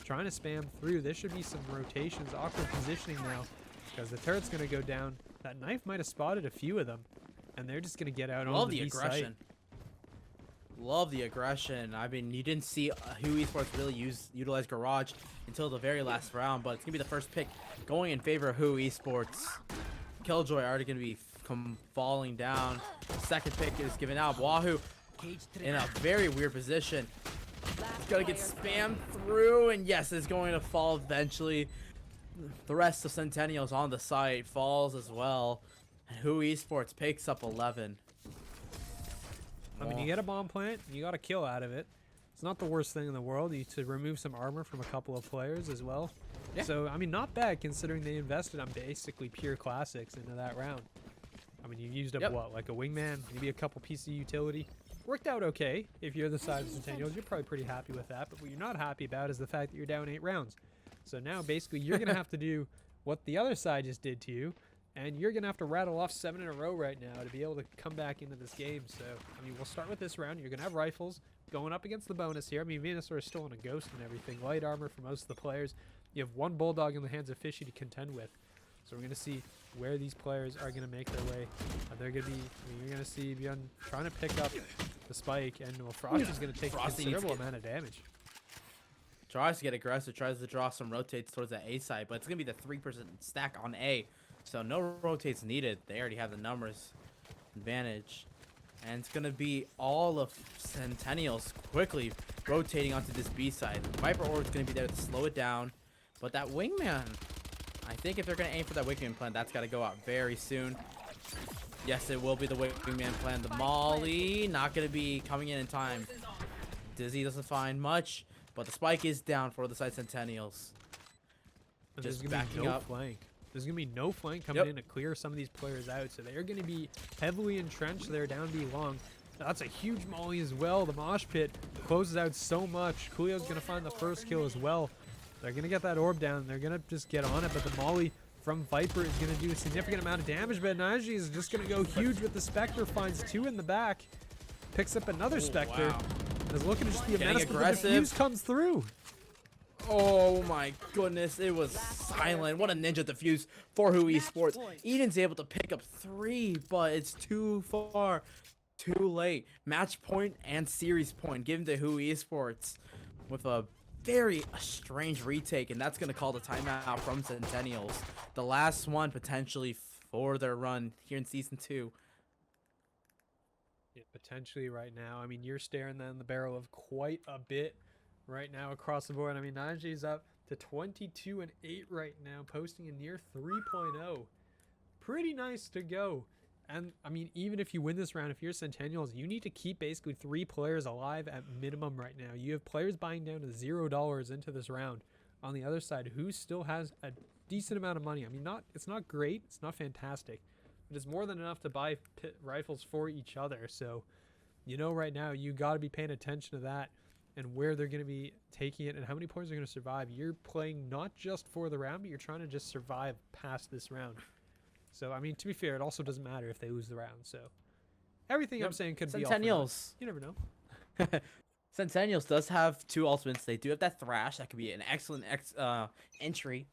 Trying to spam through. There should be some rotations. Awkward positioning now because the turret's going to go down. That knife might have spotted a few of them, and they're just going to get out on the aggression. Love the aggression. I mean, you didn't see WHO Esports really utilize Garage until the very last round, but it's going to be the first pick going in favor of WHO Esports. Killjoy already going to be falling down. Second pick is given out. Wahoo in a very weird position. He's going to get spammed through, and yes, it's going to fall eventually. The rest of Centennials on the site falls as well. And WHO Esports picks up 11. I mean, you get a bomb plant, you got a kill out of it. It's not the worst thing in the world. You to remove some armor from a couple of players as well. Yeah. So, I mean, not bad considering they invested on basically pure classics into that round. I mean, you used up what, like a wingman, maybe a couple pieces of utility. Worked out okay. If you're the side of Centennials, you're probably pretty happy with that. But what you're not happy about is the fact that you're down 8 rounds. So now, basically, you're going to have to do what the other side just did to you. And you're going to have to rattle off 7 in a row right now to be able to come back into this game. So, I mean, we'll start with this round. You're going to have rifles going up against the bonus here. I mean, Venusaur is still on a ghost and everything. Light armor for most of the players. You have one Bulldog in the hands of Fishy to contend with. So we're going to see where these players are going to make their way. They're going to be, I mean, you're going to see Bjorn trying to pick up the spike. And well, Frosty's going to take a considerable amount of damage. Tries to get aggressive, tries to draw some rotates towards the A side, but it's going to be the 3% stack on A. So no rotates needed. They already have the numbers advantage. And it's going to be all of Centennials quickly rotating onto this B side. Viper Orb is going to be there to slow it down. But that Wingman, I think if they're going to aim for that Wingman plan, that's got to go out very soon. Yes, it will be the Wingman plan. The Molly, not going to be coming in time. Dizzy doesn't find much, but the spike is down for the side Centennials. Just backing up. Flank. There's going to be no flank coming in to clear some of these players out. So they're going to be heavily entrenched there down B long. That's a huge molly as well. The mosh pit closes out so much. Coolio's going to find the first kill as well. They're going to get that orb down. They're going to just get on it. But the molly from Viper is going to do a significant amount of damage. But Najee is just going to go huge with the Spectre. Finds 2 in the back. Picks up another Spectre. Wow. And is looking to just be a menace. But the defuse comes through. Oh my goodness, it was silent. What a ninja defuse for WHO Esports. Eden's able to pick up 3, but it's too far, too late. Match point and series point given to WHO Esports with a very strange retake, and that's going to call the timeout from Centennials. The last one potentially for their run here in Season 2. Yeah, potentially right now. I mean, you're staring down the barrel of quite a bit right now across the board. I mean, Najee's up to 22-8 right now, posting a near 3.0. Pretty nice to go. And I mean, even if you win this round, if you're Centennials, you need to keep basically 3 players alive at minimum right now. You have players buying down to $0 into this round. On the other side, who still has a decent amount of money. I mean, it's not great, it's not fantastic, but it's more than enough to buy rifles for each other. So, you know, right now you got to be paying attention to that. and where they're going to be taking it and how many points they're going to survive. You're playing not just for the round, but you're trying to just survive past this round. So, I mean, to be fair, it also doesn't matter if they lose the round. So, everything I'm saying could be all for naught. Centennials. You never know. Centennials does have 2 ultimates. They do have that Thrash. That could be an excellent entry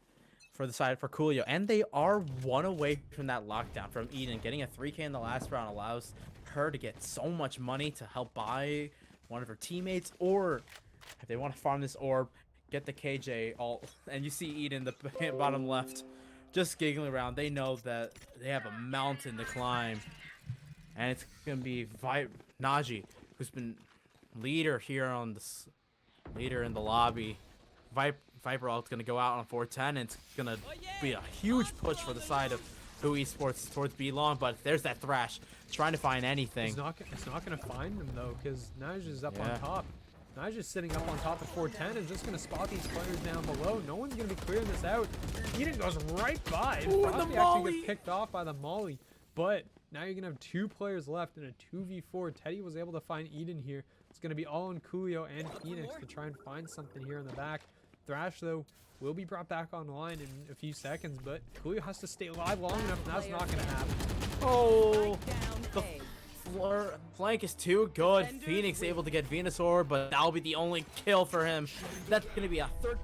for the side for Coolio. And they are 1 away from that lockdown from Eden. Getting a 3K in the last round allows her to get so much money to help buy one of her teammates, or if they want to farm this orb, get the KJ ult. And you see Eden, the bottom left, just giggling around. They know that they have a mountain to climb. And it's going to be Najee, who's been leader here on this, leader in the lobby. Viper ult's going to go out on 410, and it's going to be a huge push for the side of WHO Esports towards B-Long, but there's that Thrash trying to find anything. It's not going to find them, though, because Nige is up on top. Nige is sitting up on top of 410 and just going to spot these players down below. No one's going to be clearing this out. Eden goes right by. Ooh, Frosty the actually molly. gets picked off by the molly, but now you're going to have 2 players left in a 2v4. Teddy was able to find Eden here. It's going to be all on Coolio and Phoenix to try and find something here in the back. Thrash, though, will be brought back online in a few seconds, but Coolio has to stay alive long enough, and that's not going to happen. Oh, the flank is too good. Phoenix able to get Venusaur, but that'll be the only kill for him. That's going to be a 13.